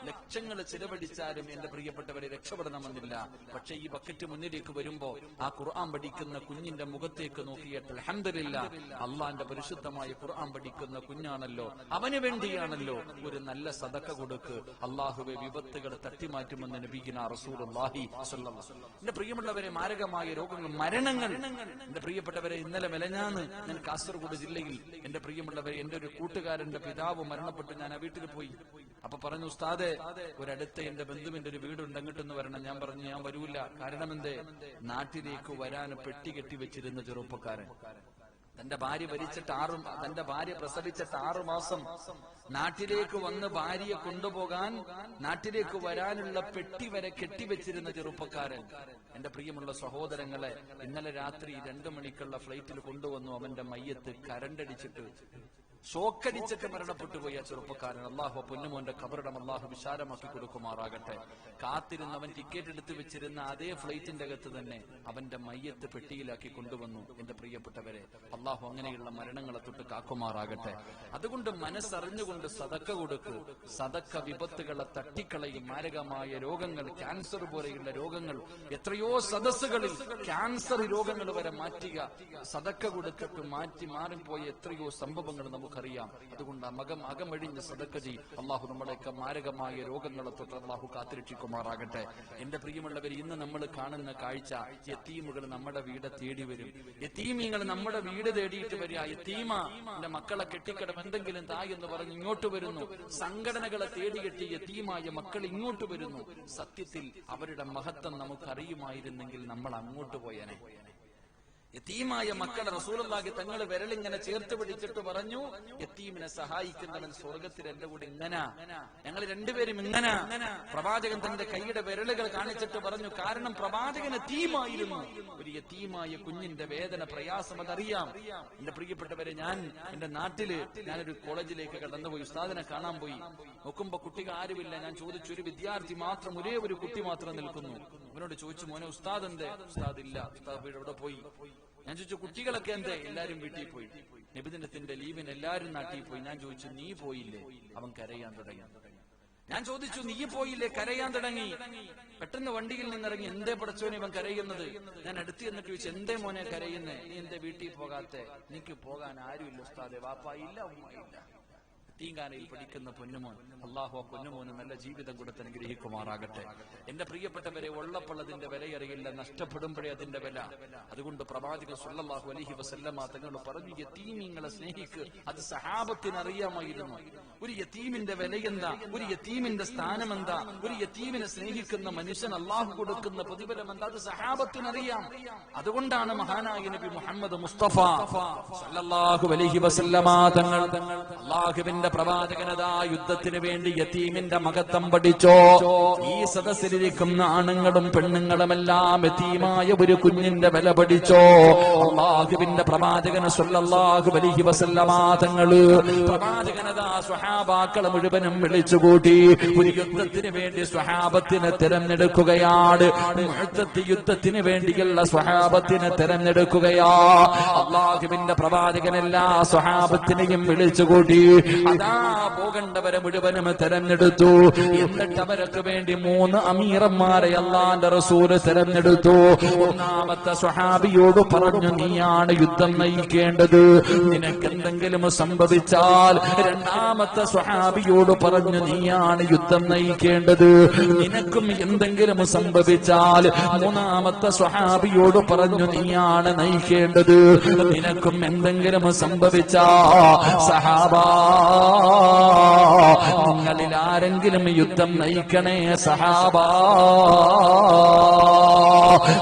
ലക്ഷങ്ങൾ ചിലവഴിച്ചാലും എന്റെ പ്രിയപ്പെട്ടവരെ രക്ഷപ്പെടണമെന്നില്ല. പക്ഷെ ഈ ബക്കറ്റ് മുന്നിലേക്ക് വരുമ്പോ ആ ഖുർആൻ പഠിക്കുന്ന കുഞ്ഞിന്റെ മുഖത്തേക്ക് നോക്കിയിട്ട് അൽഹംദുലില്ലാ, അള്ളാന്റെ പരിശുദ്ധമായ ഖുർആൻ പഠിക്കുന്ന കുഞ്ഞാണല്ലോ, അവന് വേണ്ടിയാണല്ലോ, ഒരു നല്ല സദക്ക കൊടുക്ക്. അള്ളാഹുവെ വിപത്തുകൾ തട്ടിമാറ്റുമെന്ന് നബിയിനാ റസൂലുള്ളാഹി സ്വല്ലല്ലാഹു അലൈഹി വസല്ലം. എന്റെ പ്രിയമുള്ളവരെ, മാരകമായ രോഗങ്ങൾ, മരണങ്ങൾ. എന്റെ പ്രിയപ്പെട്ടവരെ, ഇന്നലെ മെലഞ്ഞാന്ന് ഞാൻ കാസർഗോഡ് ജില്ലയിൽ, എന്റെ പ്രിയമുള്ളവരെ, എന്റെ ഒരു കൂട്ടുകാരന്റെ പിതാവ് മരണപ്പെട്ടു. ഞാൻ ആ വീട്ടിൽ പോയി. അപ്പൊ പറഞ്ഞു, ഉസ്താദെ, ഒരടുത്ത എന്റെ ബന്ധുവിന്റെ ഒരു വീടുണ്ട്, അങ്ങോട്ടൊന്ന് വരണം. ഞാൻ പറഞ്ഞു, ഞാൻ വരൂല. കാരണം എന്തേ? നാട്ടിലേക്ക് വരാൻ പെട്ടി കെട്ടി വെച്ചിരുന്ന ചെറുപ്പക്കാരൻ, തന്റെ ഭാര്യ തന്റെ ഭാര്യ പ്രസവിച്ചിട്ട് 6 മാസം നാട്ടിലേക്ക് വന്ന് ഭാര്യയെ കൊണ്ടുപോകാൻ, നാട്ടിലേക്ക് വരാനുള്ള പെട്ടി വരെ കെട്ടിവെച്ചിരുന്ന ചെറുപ്പക്കാരൻ. എന്റെ പ്രിയമുള്ള സഹോദരങ്ങളെ, ഇന്നലെ രാത്രി 2 മണിക്കുള്ള ഫ്ലൈറ്റിൽ കൊണ്ടുവന്നു. അവന്റെ മയ്യത്ത് കരണ്ടടിച്ചിട്ട്, ഷോക്കടിച്ചിട്ട് മരണപ്പെട്ടു പോയി ആ ചെറുപ്പക്കാരൻ. അള്ളാഹു പൊന്നുമോന്റെ ഖബറിടം അള്ളാഹു വിശാലമാക്കി കൊടുക്കുമാറാകട്ടെ. കാത്തിരുന്നവൻ ടിക്കറ്റ് എടുത്തു വെച്ചിരുന്ന അതേ ഫ്ലൈറ്റിന്റെ അകത്ത് തന്നെ അവന്റെ മയ്യത്ത് പെട്ടിയിലാക്കി കൊണ്ടുവന്നു. എന്റെ പ്രിയപ്പെട്ടവരെ, അള്ളാഹു അങ്ങനെയുള്ള മരണങ്ങളെ തൊട്ട് കാക്കുമാറാകട്ടെ. അതുകൊണ്ട് മനസ്സറിഞ്ഞുകൊണ്ട് സദക്ക കൊടുക്ക്. സദക്ക വിപത്തുകളെ തട്ടിക്കളയും. മാരകമായ രോഗങ്ങൾ, ക്യാൻസർ പോലെയുള്ള രോഗങ്ങൾ, എത്രയോ സദസ്സുകളിൽ ക്യാൻസർ രോഗങ്ങൾ വരെ മാറ്റുക, സദക്ക കൊടുത്തിട്ട് മാറിപ്പോയ എത്രയോ സംഭവങ്ങൾ നമുക്ക് നമുക്കറിയാം. അതുകൊണ്ട് അകമഴിഞ്ഞ് സദക്ക ചെയ്യും. അള്ളാഹു നമ്മുടെയൊക്കെ മാരകമായ രോഗങ്ങളെ തൊട്ട് അള്ളാഹു കാത്തിരക്ഷിക്കുമാറാകട്ടെ. എന്റെ പ്രിയമുള്ളവർ, ഇന്ന് നമ്മൾ കാണുന്ന കാഴ്ച, യതീമുകൾ നമ്മുടെ വീട് തേടി വരും. യതീമീങ്ങൾ നമ്മുടെ വീട് തേടിയിട്ട് വരിക. യതീമ എന്റെ മക്കളെ കെട്ടിക്കിടം എന്തെങ്കിലും തായ് എന്ന് പറഞ്ഞ് ഇങ്ങോട്ട് വരുന്നു. സംഘടനകളെ തേടികെട്ടി യതീമായ മക്കൾ ഇങ്ങോട്ട് വരുന്നു. സത്യത്തിൽ അവരുടെ മഹത്വം നമുക്കറിയുമായിരുന്നെങ്കിൽ നമ്മൾ അങ്ങോട്ട് പോയനെ. യതീമായ മക്കളെ റസൂലുള്ളാഹി തങ്ങൾ വിരലിങ്ങനെ ചേർത്ത് പിടിച്ചിട്ട് പറഞ്ഞു, യതീമിനെ സഹായിക്കുന്നവൻ സ്വർഗത്തിൽ എന്റെ കൂടെ ഇങ്ങനെ, ഞങ്ങൾ രണ്ടുപേരും ഇങ്ങനെ. പ്രവാചകൻ തന്റെ കൈയുടെ വിരലുകൾ കാണിച്ചിട്ട് പറഞ്ഞു, കാരണം പ്രവാചകൻ യതീമായിരുന്നു. ഒരു യതീമായ കുഞ്ഞിന്റെ വേദന, പ്രയാസം അതറിയാം. എന്റെ പ്രിയപ്പെട്ടവരെ, ഞാൻ എന്റെ നാട്ടില് ഞാനൊരു കോളേജിലേക്ക് കടന്നുപോയി, ഉസ്താദിനെ കാണാൻ പോയി. നോക്കുമ്പോ കുട്ടികൾ ആരുമില്ല. ഞാൻ ചോദിച്ചു, ഒരു വിദ്യാർത്ഥി മാത്രം, ഒരേ ഒരു കുട്ടി മാത്രം നിൽക്കുന്നു. അവനോട് ചോദിച്ചു, മോനെ ഉസ്താദ് എന്തേ? ഉസ്താദ് ഇല്ല. ഉസ്താദ് എവിടെ പോയി? ഞാൻ ചോദിച്ചു, കുട്ടികളൊക്കെ എന്തേ? എല്ലാരും വീട്ടിൽ പോയി. നബിദിനത്തിന്റെ ലീവിന് എല്ലാരും നാട്ടിൽ പോയി. ഞാൻ ചോദിച്ചു, നീ പോയില്ലേ? അവൻ കരയാൻ തുടങ്ങി. ഞാൻ ചോദിച്ചു, നീ പോയില്ലേ? കരയാൻ തുടങ്ങി. പെട്ടെന്ന് വണ്ടിയിൽ നിന്നിറങ്ങി, എന്തേ പടച്ചോനെ ഇവൻ കരയുന്നത്? ഞാൻ അടുത്ത് എന്നിട്ട് ചോദിച്ചു, എന്തേ മോനെ കരയുന്നേ? നീ എന്തേ വീട്ടിൽ പോകാത്തെ? എനിക്ക് പോകാൻ ആരുമില്ല ഉസ്താദെ, വാപ്പായില്ല, ഉമ്മയില്ല. തീങ്കാനയിൽ പഠിക്കുന്ന പൊന്നുമോൻ, അള്ളാഹു ആ പൊന്നുമോന് നല്ല ജീവിതം കൊടുത്ത് അനുഗ്രഹിക്കുമാറാകട്ടെ. എന്റെ പ്രിയപ്പെട്ടവരെ, ഉള്ളപ്പോഴതിന്റെ വിലയറിയില്ല, നഷ്ടപ്പെടുമ്പോഴേ അതിന്റെ വില. അതുകൊണ്ട് പ്രവാചകൻ സ്വല്ലല്ലാഹു അലൈഹി വസല്ലമ തങ്ങൾ പറഞ്ഞു, യതീമീങ്ങളെ സ്നേഹിക്ക്. അത് സഹാബത്തിന് അറിയാമായിരുന്നു. ഒരു യതീമിന്റെ വിലയെന്താ, ഒരു യതീമിന്റെ സ്ഥാനമെന്താ, ഒരു യതീമിനെ സ്നേഹിക്കുന്ന മനുഷ്യൻ അള്ളാഹു കൊടുക്കുന്ന പ്രതിഫലം എന്താ, അത് സഹാബത്തിനറിയാം. അതുകൊണ്ടാണ് മഹാനായ നബി മുഹമ്മദ് മുസ്തഫ സ്വല്ലല്ലാഹു അലൈഹി വസല്ലമ തങ്ങൾ അള്ളാഹുവിന്റെ പ്രവാചകനതാ യുദ്ധത്തിന് വേണ്ടി യതീമിന്റെ മഹത്വം പഠിച്ചോ. ഈ സദസ്സിലിരിക്കുന്ന ആണുങ്ങളും പെണ്ണുങ്ങളുമെല്ലാം യതീമായ ഒരു കുഞ്ഞിന്റെ വില പഠിച്ചോ. അള്ളാഹുവിന്റെ പ്രവാചകന് സ്വല്ലല്ലാഹു അലൈഹി വസല്ലമ തങ്ങള് പ്രവാചകനതാ സ്വഹാബാക്കളെ മുഴുവനും വിളിച്ചുകൂട്ടി. ഒരു യുദ്ധത്തിന് വേണ്ടി സ്വഹാബത്തിനെ തിരഞ്ഞെടുക്കുകയാണ്. മുഅ്തത്ത് യുദ്ധത്തിന് വേണ്ടിയുള്ള സ്വഹാബത്തിനെ തിരഞ്ഞെടുക്കുകയാ. അള്ളാഹുവിന്റെ പ്രവാചകൻ എല്ലാ സ്വഹാബത്തിനെയും വിളിച്ചുകൂട്ടി. അതാ പോകേണ്ടവരെ മുഴുവനും തെരഞ്ഞെടുത്തു. എന്നിട്ട് അവർക്ക് വേണ്ടി 3 അമീറന്മാരെ അല്ലാഹുവിന്റെ റസൂൽ തെരഞ്ഞെടുത്തു. ഒന്നാമത്തെ സ്വഹാബിയോട് പറഞ്ഞു, നീയാണ് യുദ്ധം നയിക്കേണ്ടത്. നിനക്കെന്തെങ്കിലും സംഭവിച്ചാൽ. രണ്ടാമത്തെ സ്വഹാബിയോട് പറഞ്ഞു, നീയാണ് യുദ്ധം നയിക്കേണ്ടത്. നിനക്കും എന്തെങ്കിലും സംഭവിച്ചാൽ. മൂന്നാമത്തെ സ്വഹാബിയോട് പറഞ്ഞു, നീയാണ് നയിക്കേണ്ടത്. നിനക്കും എന്തെങ്കിലും സംഭവിച്ചാ. സഹാബാ, നിങ്ങളിൽ ആരെങ്കിലും യുദ്ധം നയിക്കണേ സഹാബാ.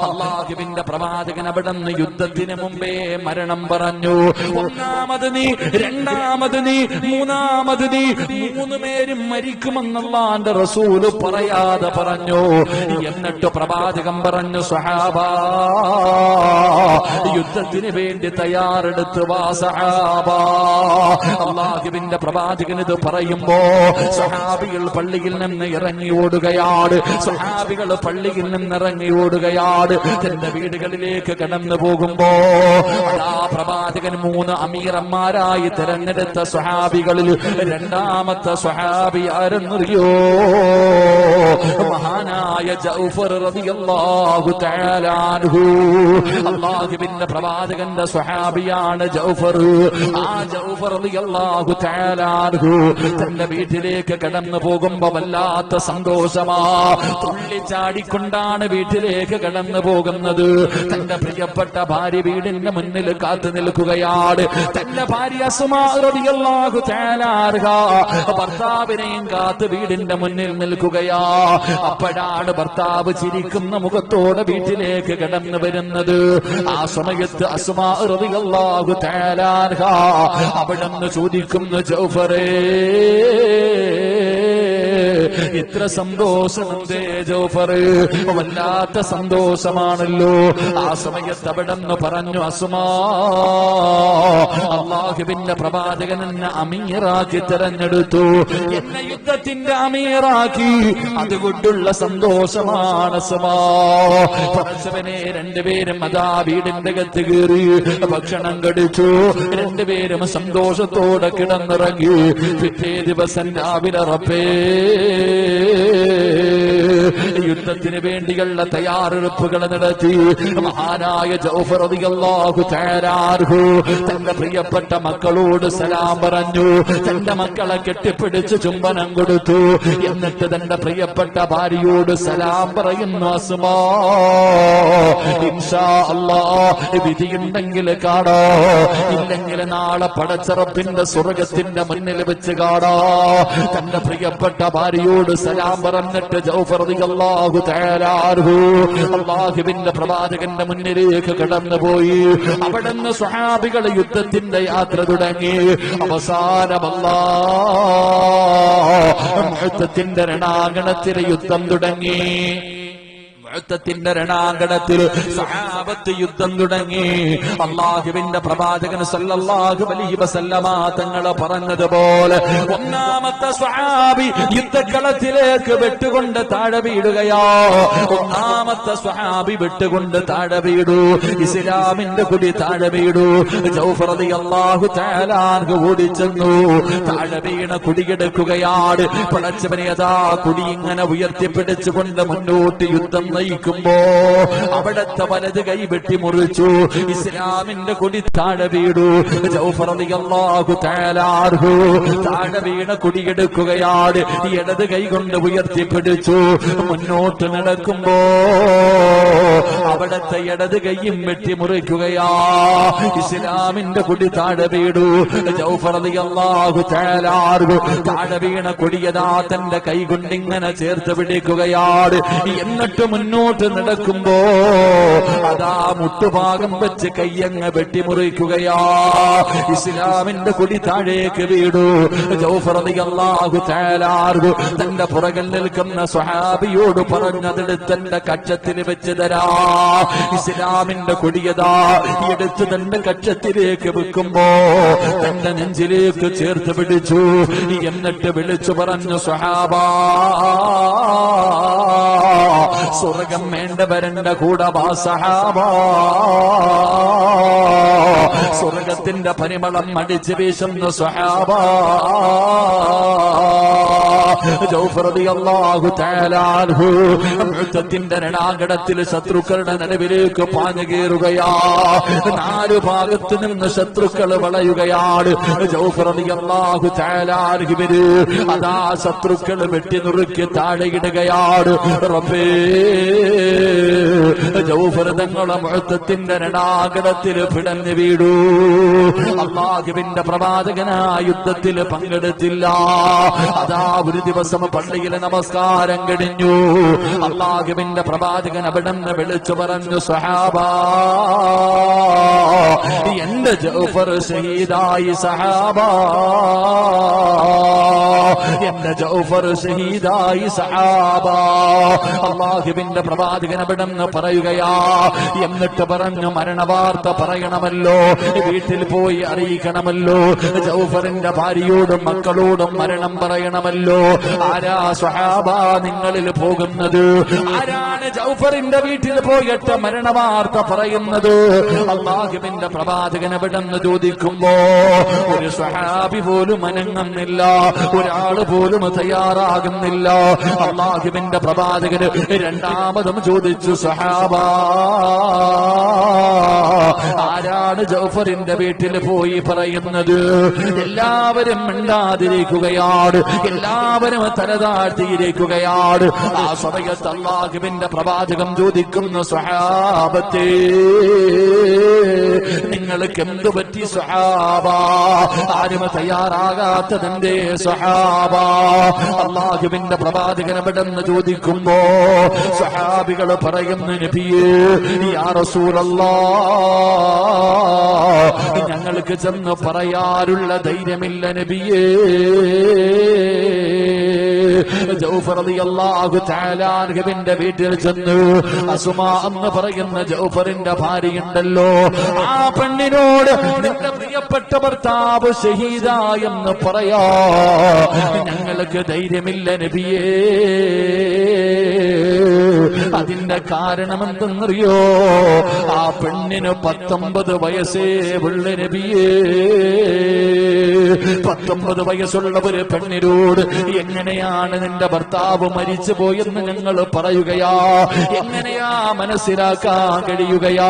അള്ളാഹുവിന്റെ പ്രവാചകൻ അവിടുന്ന് യുദ്ധത്തിന് മുമ്പേ മരണം പറഞ്ഞു. ഒന്നാമത് നീ, രണ്ടാമത് നീ, മൂന്നാമത് നീ, 3 പേരും മരിക്കുമെന്നല്ലാന്റെ റസൂല് പറയാതെ പറഞ്ഞു. എന്നിട്ട് പ്രവാചകൻ പറഞ്ഞു, സഹാബാ, യുദ്ധത്തിന് വേണ്ടി തയ്യാറെടുത്ത് വാ സഹാബാ. അള്ളാഹുവിന്റെ പ്രവാചകൻ ഇത് പറയുമ്പോ സഹാബികൾ പള്ളിയിൽ നിന്ന് ഇറങ്ങി ഓടുകയാണ്. സഹാബികൾ പള്ളിയിൽ നിന്ന് ഇറങ്ങി ഓടുകയാണ്. തന്റെ വീടുകളിലേക്ക് കടന്നു പോകുമ്പോ ആ പ്രവാചകൻ 3 അമീറന്മാരായി തിരഞ്ഞെടുത്ത സ്വഹാബികളിൽ രണ്ടാമത്തെ സ്വഹാബി ആരെന്നറിയോ? മഹാനായ ജൗഫർ റളിയല്ലാഹു തആല അൻഹു. അല്ലാഹുവിന്റെ പ്രവാചകന്റെ സ്വഹാബിയാണ് ജൗഫർ. ആ ജൗഫർ റളിയല്ലാഹു തആല അൻഹു തന്റെ വീട്ടിലേക്ക് കടന്നു പോകുമ്പോ വല്ലാത്ത സന്തോഷമാ. തുള്ളിച്ചാടിക്കൊണ്ടാണ് വീട്ടിലേക്ക് കടന്നു പോകുന്നത്. തന്റെ പ്രിയപ്പെട്ട ഭാര്യ വീടിന്റെ മുന്നിൽ കാത്തു നിൽക്കുകയാണ്. തന്റെ ഭാര്യ അസ്മാ റളിയല്ലാഹു തആല അൻഹ ഭർത്താവിനെയും കാത്ത് വീടിന്റെ മുന്നിൽ നിൽക്കുകയാ. അപ്പോഴാണ് ഭർത്താവ് ചിരിക്കുന്ന മുഖത്തോടെ വീട്ടിലേക്ക് കടന്നു വരുന്നത്. ആ സമയത്ത് അസ്മാ റളിയല്ലാഹു തആല അൻഹ അവിടുന്ന് ചോദിക്കുന്നു, ജൗഫറേ, ഇത്ര സന്തോഷമെന്തേ ജൗഫറ്? വല്ലാത്ത സന്തോഷമാണല്ലോ. ആ സമയത്ത് അവിടെന്ന് പറഞ്ഞു, അസ്മാ, അള്ളാഹുവിന്റെ പ്രവാചകൻ എന്നെ അമീറാക്കി തെരഞ്ഞെടുത്തു. എന്നെ യുദ്ധത്തിന്റെ അമീറാക്കി. അതുകൊണ്ടുള്ള സന്തോഷമാണ് അസ്മാ. പടച്ചവനെ, 2 പേരും അതാ വീടിന്റെ അകത്ത് കയറി ഭക്ഷണം കഴിച്ചു. 2 പേരും സന്തോഷത്തോടെ കിടന്നിറങ്ങി. പിറ്റേ ദിവസം രാവിലെ റബ്ബേ, യുദ്ധത്തിന് വേണ്ടിയുള്ള തയ്യാറെടുപ്പുകൾ നടത്തി. മഹാനായ ജൗഫർ റളിയല്ലാഹു തആല അൻഹു തന്റെ പ്രിയപ്പെട്ട മക്കളോട് സലാം പറഞ്ഞു. തന്റെ മക്കളെ കെട്ടിപ്പിടിച്ച് ചുംബനം കൊടുത്തു. എന്നിട്ട് തന്റെ പ്രിയപ്പെട്ട ഭാര്യയോട് സലാം പറയുന്നു. അസ്മാ, ഇൻഷാ അല്ലാഹ് വിധിയുണ്ടെങ്കിൽ കാണോ, ഇല്ലെങ്കിൽ നാളെ പടച്ചറപ്പിന്റെ സ്വർഗത്തിന്റെ മുന്നിൽ വെച്ച് കാണോ. തന്റെ പ്രിയപ്പെട്ട ഭാര്യയോട് സലാം പറഞ്ഞിട്ട് ജൗഫർ റളിയല്ലാഹു തആല അൻഹു അല്ലാഹുവിന്റെ പ്രവാചകന്റെ മുന്നിലേക്ക് കടന്നുപോയി. അവിടുന്ന് സ്വഹാബികൾ യുദ്ധത്തിന്റെ യാത്ര തുടങ്ങി. അവസാനമല്ലാ മുഅത്തത്തിന്റെ രണാങ്കണത്തിൽ യുദ്ധം തുടങ്ങി. യുദ്ധത്തിന്റെ രണാങ്കണത്തിൽ സഹാബത്ത് യുദ്ധം തുടങ്ങി. അല്ലാഹുവിന്റെ പ്രവാചകൻ സല്ലല്ലാഹു അലൈഹി വസല്ലമ തങ്ങൾ പറഞ്ഞതുപോലെ ഒന്നാമത്തെ സ്വഹാബി യുദ്ധക്കളത്തിലേക്ക് വെട്ടുകൊണ്ട് താഴെ വീഴുകയാ. ഒന്നാമത്തെ സ്വഹാബി വെട്ടുകൊണ്ട് താഴെ വീടു. ഇസ്ലാമിന്റെ കൊടി താഴെ വീടു. ജൗഫർ റളിയല്ലാഹു തആല അൻഹു ഓടിച്ചെന്നു. താഴെ വീണ കുടിയെടുക്കുകയാണ്. പടച്ചവനെ അതാ കുടി ഇങ്ങനെ ഉയർത്തിപ്പിടിച്ചുകൊണ്ട് മുന്നോട്ട് യുദ്ധം നയിക്കുമ്പോ അവിടത്തെ വലത് കൈ വെട്ടി മുറിച്ചു. ഇസ്ലാമിന്റെ കൊടി താഴെ വീണു. ജൗഫർ റളിയല്ലാഹു തആല അൻഹു താഴെ വീണ കൊടിയെടുക്കുകയാണ്. ഇടത് കൈ കൊണ്ട് ഉയർത്തിപ്പിടിച്ചു. മുന്നോട്ട് നടക്കുമ്പോ അവിടത്തെ ഇടത് കൈയും വെട്ടി മുറിക്കുകയാ. ഇസ്ലാമിന്റെ കൊടി താഴെ വീണു. ജൗഫർ റളിയല്ലാഹു തആല അൻഹു താഴെ വീണ കൊടിയതാ തന്റെ കൈ കൊണ്ട് ഇങ്ങനെ ചേർത്ത് പിടിക്കുകയാണ്. എന്നിട്ട് മുന്നോട്ട് നടക്കുമ്പോ അതാ മുട്ടുഭാഗം വെച്ച് കയ്യങ്ങ് വെട്ടിമുറിക്കുകയാ. ഇസ്ലാമിന്റെ കൊടി താഴേക്ക് വീണു. ജൗഫർ റളിയല്ലാഹു തആല അൻഹു തന്റെ പുറകിൽ നിൽക്കുന്ന സ്വഹാബിയോട് പറഞ്ഞതെടുത്ത് തന്റെ കക്ഷത്തിൽ വെച്ച് തരാ. ഇസ്ലാമിന്റെ കൊടിയതാ എടുത്ത് തന്റെ കക്ഷത്തിലേക്ക് വെക്കുമ്പോ തന്റെ നെഞ്ചിലേക്ക് ചേർത്ത് പിടിച്ചു. എന്നിട്ട് വിളിച്ചു പറഞ്ഞു, സ്വഹാബാ, സ്വർഗം വേണ്ടവരന്റെ കൂടെ വാ സഹാബാ. സ്വർഗത്തിന്റെ പരിമളം അടിച്ചു വീശുന്ന സ്വഹാബാ. ജൗഫർ റളിയല്ലാഹു തആല അൻഹു യുദ്ധത്തിന്റെ രണാങ്കണത്തിൽ ശത്രുക്കളുടെ നടുവിലേക്ക് പാഞ്ഞു കയറുകയാ. നാലു ഭാഗത്തു നിന്ന് ശത്രുക്കൾ വളയുകയാണ്. ജൗഫർ റളിയല്ലാഹു തആല അൻഹു അതാ ശത്രുക്കൾ വെട്ടി നുറുക്കി താഴെയിടുകയാണ്. റബ്ബേ, ജൗഫർ തങ്ങളെ മുഅത്തത്തിന്റെ രണാങ്കണത്തിൽ പിടഞ്ഞു വീണു. അല്ലാഹുവിന്റെ പ്രവാചകനായ യുദ്ധത്തിൽ പങ്കെടുത്തില്ല. അതാ ഒരു ദിവസം പള്ളിയിലെ നമസ്കാരം കഴിഞ്ഞു. അല്ലാഹുവിന്റെ പ്രവാചകൻ അവിടുന്ന് വിളിച്ചു പറഞ്ഞു, സഹാബാ, എന്റെ ജൗഫർ ഷഹീദായി സഹാബാ, എന്റെ ജൗഫർ ഷഹീദായി സഹാബാ. അല്ലാഹുവിന്റെ പ്രവാചകൻ അവിടുന്ന് പറയുകയാ. എന്നിട്ട് പറഞ്ഞു, മരണവാർത്ത പറയണമല്ലോ, വീട്ടിൽ പോയി അറിയിക്കണമല്ലോ, ജൗഫറിന്റെ ഭാര്യയോടും മക്കളോടും മരണം പറയണമല്ലോ. ആരാ സ്വഹാബാ നിങ്ങളിൽ പോകുന്നത്? ആരാണ് ജൗഫറിന്റെ വീട്ടിൽ പോയിട്ട് മരണവാർത്ത പറയുന്നത്? അല്ലാഹുവിന്റെ പ്രവാചകൻ അവിടുന്ന് ചോദിക്കുമ്പോ ഒരു സ്വഹാബി പോലും അനങ്ങുന്നില്ല, ഒരാൾ പോലും തയ്യാറാകുന്നില്ല. അല്ലാഹുവിന്റെ പ്രവാചകന് രണ്ടാമതും ചോദിച്ചു, സ്വഹാബാ, ആരാണ് ജൗഫറിന്റെ വീട്ടിൽ പോയി പറയുന്നത്? എല്ലാവരും മിണ്ടാതിരിക്കുകയാണ്, എല്ലാവരും തലതാഴ്ത്തിയിരിക്കുകയാണ്. ആ സമയത്ത് അല്ലാഹുവിന്റെ പ്രവാചകം ചോദിക്കുന്നു, സ്വഹാബത്തേ, നിങ്ങൾക്ക് എന്തു പറ്റി സ്വഹാബാ? ആരും തയ്യാറാകാത്തതിന്റെ സ്വഹാബാ? അല്ലാഹുവിന്റെ പ്രവാചകൻ അവിടെന്ന് ചോദിക്കുമ്പോ സ്വഹാബികൾ പറയുന്നു, നബിയേ, യാ റസൂലല്ലാഹ്, ഞങ്ങൾക്ക് ചെന്ന് പറയാനുള്ള ധൈര്യമില്ല നബിയേ. ജൗഫർ റളിയല്ലാഹു തആല അൻഹുവിന്റെ വീട്ടിൽ ചെന്നു. അസുമാ എന്ന് പറയുന്ന ജൗഫറിന്റെ ഭാര്യയുണ്ടല്ലോ, ആ പെണ്ണിനോട് നിന്റെ പ്രിയപ്പെട്ട ഭർത്താവ് ഷഹീദായെന്ന് പറയാ ഞങ്ങൾക്ക് ധൈര്യമില്ല നബിയേ. അതിന്റെ കാരണം എന്തെന്നറിയോ? ആ പെണ്ണിന് 19 വയസ്സേ ഉള്ള നബിയേ. നബിയേ, 19 വയസ്സുള്ള ഒരു പെണ്ണിനോട് എങ്ങനെയാണ് നിന്റെ ഭർത്താവ് മരിച്ചു പോയെന്ന് ഞങ്ങൾ പറയുകയാ? എങ്ങനെയാ മനസ്സിലാക്കാൻ കഴിയുകയാ?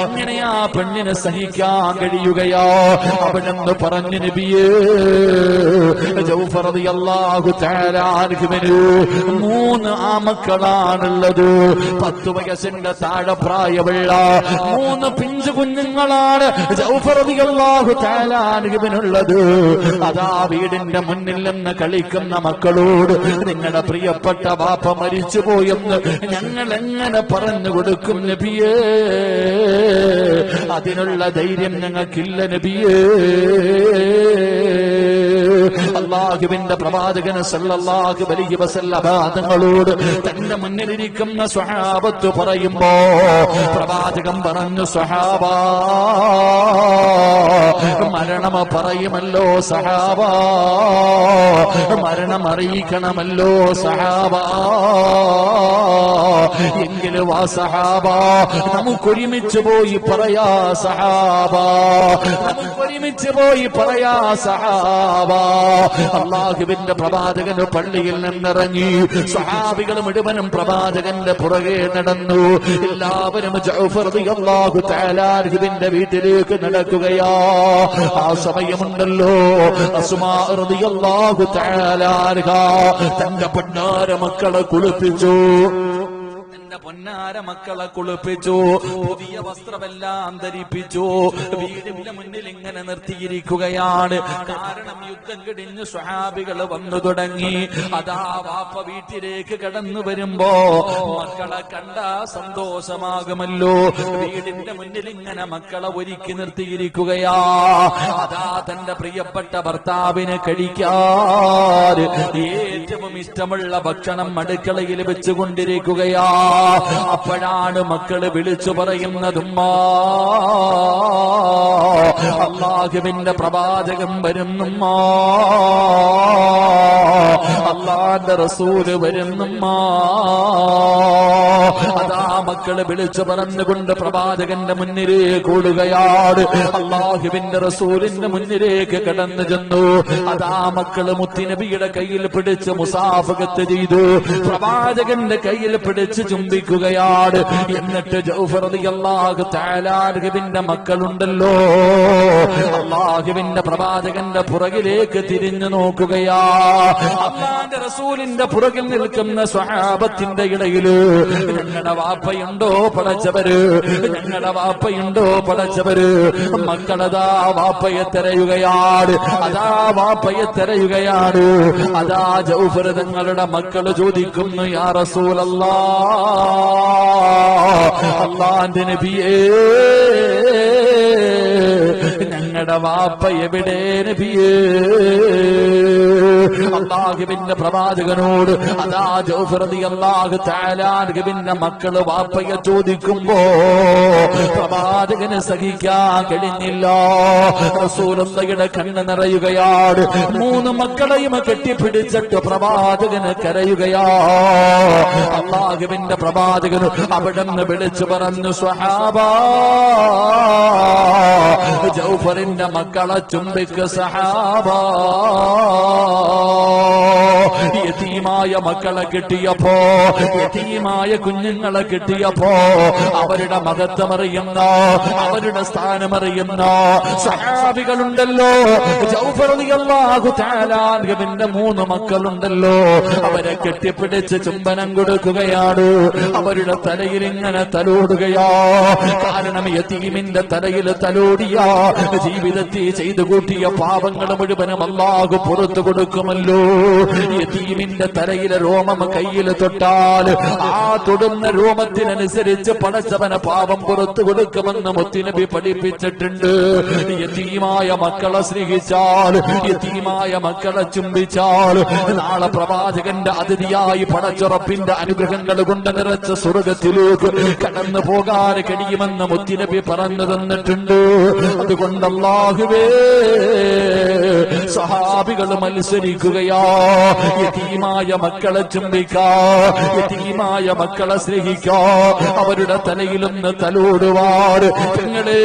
എങ്ങനെയാ പെണ്ണിനെ സഹിക്കാൻ കഴിയുകയാ? അവിടെന്ന് പറഞ്ഞു നബിയേ, ജൗഫർ റളിയല്ലാഹു തആല അൻഹുവിന് 3 ആമക്കളാണുള്ളത്. 10 വയസ്സിന്റെ താഴെ പ്രായമുള്ള 3 പിഞ്ചു കുഞ്ഞുങ്ങളാണ് ജൗഫർ റളിയല്ലാഹു തആല അൻഹുവിനുള്ളത്. അതാ വീടിന്റെ മുന്നിൽ നിന്ന് കളിക്കുന്ന മക്കളോട് നിങ്ങളുടെ പ്രിയപ്പെട്ട ബാപ്പ മരിച്ചുപോയെന്ന് ഞങ്ങൾ എങ്ങനെ പറഞ്ഞു കൊടുക്കും നബിയേ? അതിനുള്ള ധൈര്യം ഞങ്ങൾക്കില്ല നബിയേ. അല്ലാഹുവിന്റെ പ്രവാചകൻ സല്ലല്ലാഹു അലൈഹി വസല്ലം തങ്ങളോട് തന്റെ മുന്നിലിരിക്കുന്ന സ്വഹാബത്ത് പറയുമ്പോ പ്രവാചകൻ പറഞ്ഞു, സ്വഹാബാ, മരണം പറയുമല്ലോ സഹാബാ, മരണം അറിയിക്കണമല്ലോ സഹാബാ. എങ്കിലും ആ സഹാബാ നമുക്കൊരുമിച്ച് പോയി പറയാ സഹാബാ, നമുക്കൊരുമിച്ച് പോയി പറയാ സഹാബാ. അല്ലാഹുവിന്റെ പ്രവാചകന് പള്ളിയിൽ നിന്നിറങ്ങി സഹാബികൾ മുഴുവനും പ്രവാചകന്റെ പുറകെ നടന്നു. എല്ലാവരും ജൗഫർ റളിയല്ലാഹു തആല അൻഹുവിന്റെ വീട്ടിലേക്ക് നടക്കുകയാ. ആ സമയമുണ്ടല്ലോ അസ്മാ റളിയല്ലാഹു തആല അൻഹാ തന്റെ പൊന്നാര മക്കളെ കുളിപ്പിച്ചു. പൊന്നാര മക്കളെ കുളിപ്പിച്ചു, പുതിയ വസ്ത്രമെല്ലാം ധരിപ്പിച്ചു. വീടിന്റെ മുന്നിൽ ഇങ്ങനെ നിർത്തിയിരിക്കുകയാണ്. കാരണം യുദ്ധം കഴിഞ്ഞ് സ്വഹാബികൾ വന്നു തുടങ്ങി. അതാ വാപ്പ വീട്ടിലേക്ക് കടന്നു വരുമ്പോ മക്കളെ കണ്ട സന്തോഷമാകുമല്ലോ. വീടിന്റെ മുന്നിൽ ഇങ്ങനെ മക്കളെ ഒരുക്കി നിർത്തിയിരിക്കുകയാ. അതാ തന്റെ പ്രിയപ്പെട്ട ഭർത്താവിന് കഴിക്കാൻ ഏറ്റവും ഇഷ്ടമുള്ള ഭക്ഷണം അടുക്കളയിൽ വെച്ചുകൊണ്ടിരിക്കുകയാ. അപ്പോഴാണ് മക്കള് വിളിച്ചു പറയുന്നതുമ്മാ, അല്ലാഹുവിന്റെ പ്രവാചകൻ വരുന്നുമ്മാ, അല്ലാഹുവിന്റെ റസൂല് വരുന്നുമ്മാ. അതാ മക്കള് വിളിച്ചു പറഞ്ഞുകൊണ്ട് പ്രവാചകന്റെ മുന്നിലേക്ക് ഓടുകയാണ്. അല്ലാഹുവിന്റെ റസൂലിന്റെ മുന്നിലേക്ക് കടന്നു ചെന്നു. അതാ മക്കള് മുത്തുനബിയുടെ കയ്യിൽ പിടിച്ച് മുസാഫഹത്ത് ചെയ്തു. പ്രവാചകന്റെ കയ്യിൽ പിടിച്ച് ചുംബിക്കുകയാണ്. എന്നിട്ട് ജൗഫർ റളിയല്ലാഹു തആല അൻഹുവിന്റെ മക്കളുണ്ടല്ലോ, അല്ലാഹുവിന്റെ പ്രവാചകന്റെ പുറകിലേക്ക് തിരിഞ്ഞു നോക്കുകയാ. അല്ലാഹുവിന്റെ റസൂലിന്റെ പുറകിൽ നിൽക്കുന്ന സ്വഹാബത്തിന്റെ ഇടയില് ഞങ്ങളുടെ വാപ്പയുണ്ടോ പടച്ചവര്, ഞങ്ങളുടെ വാപ്പയുണ്ടോ പടച്ചവര്. മക്കളതാ വാപ്പയെ തെരയുകയാണ്, അതാ വാപ്പയെ തെരയുകയാണ്. അതാ ജൗഫർ തങ്ങളുടെ മക്കള് ചോദിക്കുന്നു, യാ റസൂലല്ലാഹ്, അല്ലാഹുവിന്റെ നബിയേ, ഞങ്ങളുടെ വാപ്പ എവിടെ നബിയേ? അല്ലാഹുവിന്റെ പ്രവാചകനോട് അതാ ജൗഫർ റളിയല്ലാഹു തആല അൻഹുവിന്റെ മക്കള് വാപ്പയെ ചോദിക്കുമ്പോ പ്രവാചകന് സഹിക്കാൻ കഴിഞ്ഞില്ല. റസൂലുള്ളാഹിയുടെ കണ്ണ് നിറയുകയാണ്. 3 മക്കളെയും കെട്ടിപ്പിടിച്ചിട്ട് പ്രവാചകന് കരയുകയാ. അല്ലാഹുവിന്റെ പ്രവാചകന് അവിടുന്ന് വിളിച്ചു പറഞ്ഞു, സ്വഹാബാ, ജൗഫറിന്റെ മക്കളെ ചുംബിക്ക് സഹാബാ. യതീമായ മക്കളെ കിട്ടിയപ്പോ, യതീമായ കുഞ്ഞുങ്ങളെ കിട്ടിയപ്പോ അവരുടെ മഹത്വമറിയുന്ന, അവരുടെ സ്ഥാനമറിയുന്ന സഹാബികളുണ്ടല്ലോ. ജൗഫർ റളിയല്ലാഹു തആല അൻഹുവിന്റെ 3 മക്കളുണ്ടല്ലോ, അവരെ കെട്ടിപ്പിടിച്ച് ചുംബനം കൊടുക്കുകയാണ്. അവരുടെ തലയിൽ ഇങ്ങനെ തലോടുകയാ. കാരണം യതീമിന്റെ തലയിൽ തലോടിയ ജീവിതത്തിൽ ചെയ്തു കൂട്ടിയ പാപങ്ങൾ മുഴുവനും അല്ലാഹു പുറത്തു കൊടുക്കുമല്ലോ. യതീമിന്റെ തലയിലെ രോമം കയ്യിൽ തൊട്ടാൽ ആ തൊടുന്ന രോമത്തിനനുസരിച്ച് പടച്ചവന പാപം പുറത്തു കൊടുക്കുമെന്ന് മുത്തുനബി പഠിപ്പിച്ചിട്ടുണ്ട്. യതീമായ മക്കളെ സ്നേഹിച്ചാൽ, യതീമായ മക്കളെ ചുംബിച്ചാൽ നാളെ പ്രവാചകന്റെ അതിഥിയായി പടച്ചുറപ്പിന്റെ അനുഗ്രഹങ്ങൾ കൊണ്ട് നിറച്ച സ്വർഗത്തിലേക്ക് കടന്നു പോകാൻ കഴിയുമെന്ന് മുത്തുനബി പറഞ്ഞു തന്നിട്ടുണ്ട്. അതുകൊണ്ട് അല്ലാഹുവേ, സഹാബികൾ മത്സരിക്കുകയാ. യതീമായ മക്കളെ ചുംബിക്കാ, യതീമായ മക്കളെ സ്നേഹിക്കാ, അവരുടെ തലയിലൊന്ന് തലോടുവാൻ. നിങ്ങളെ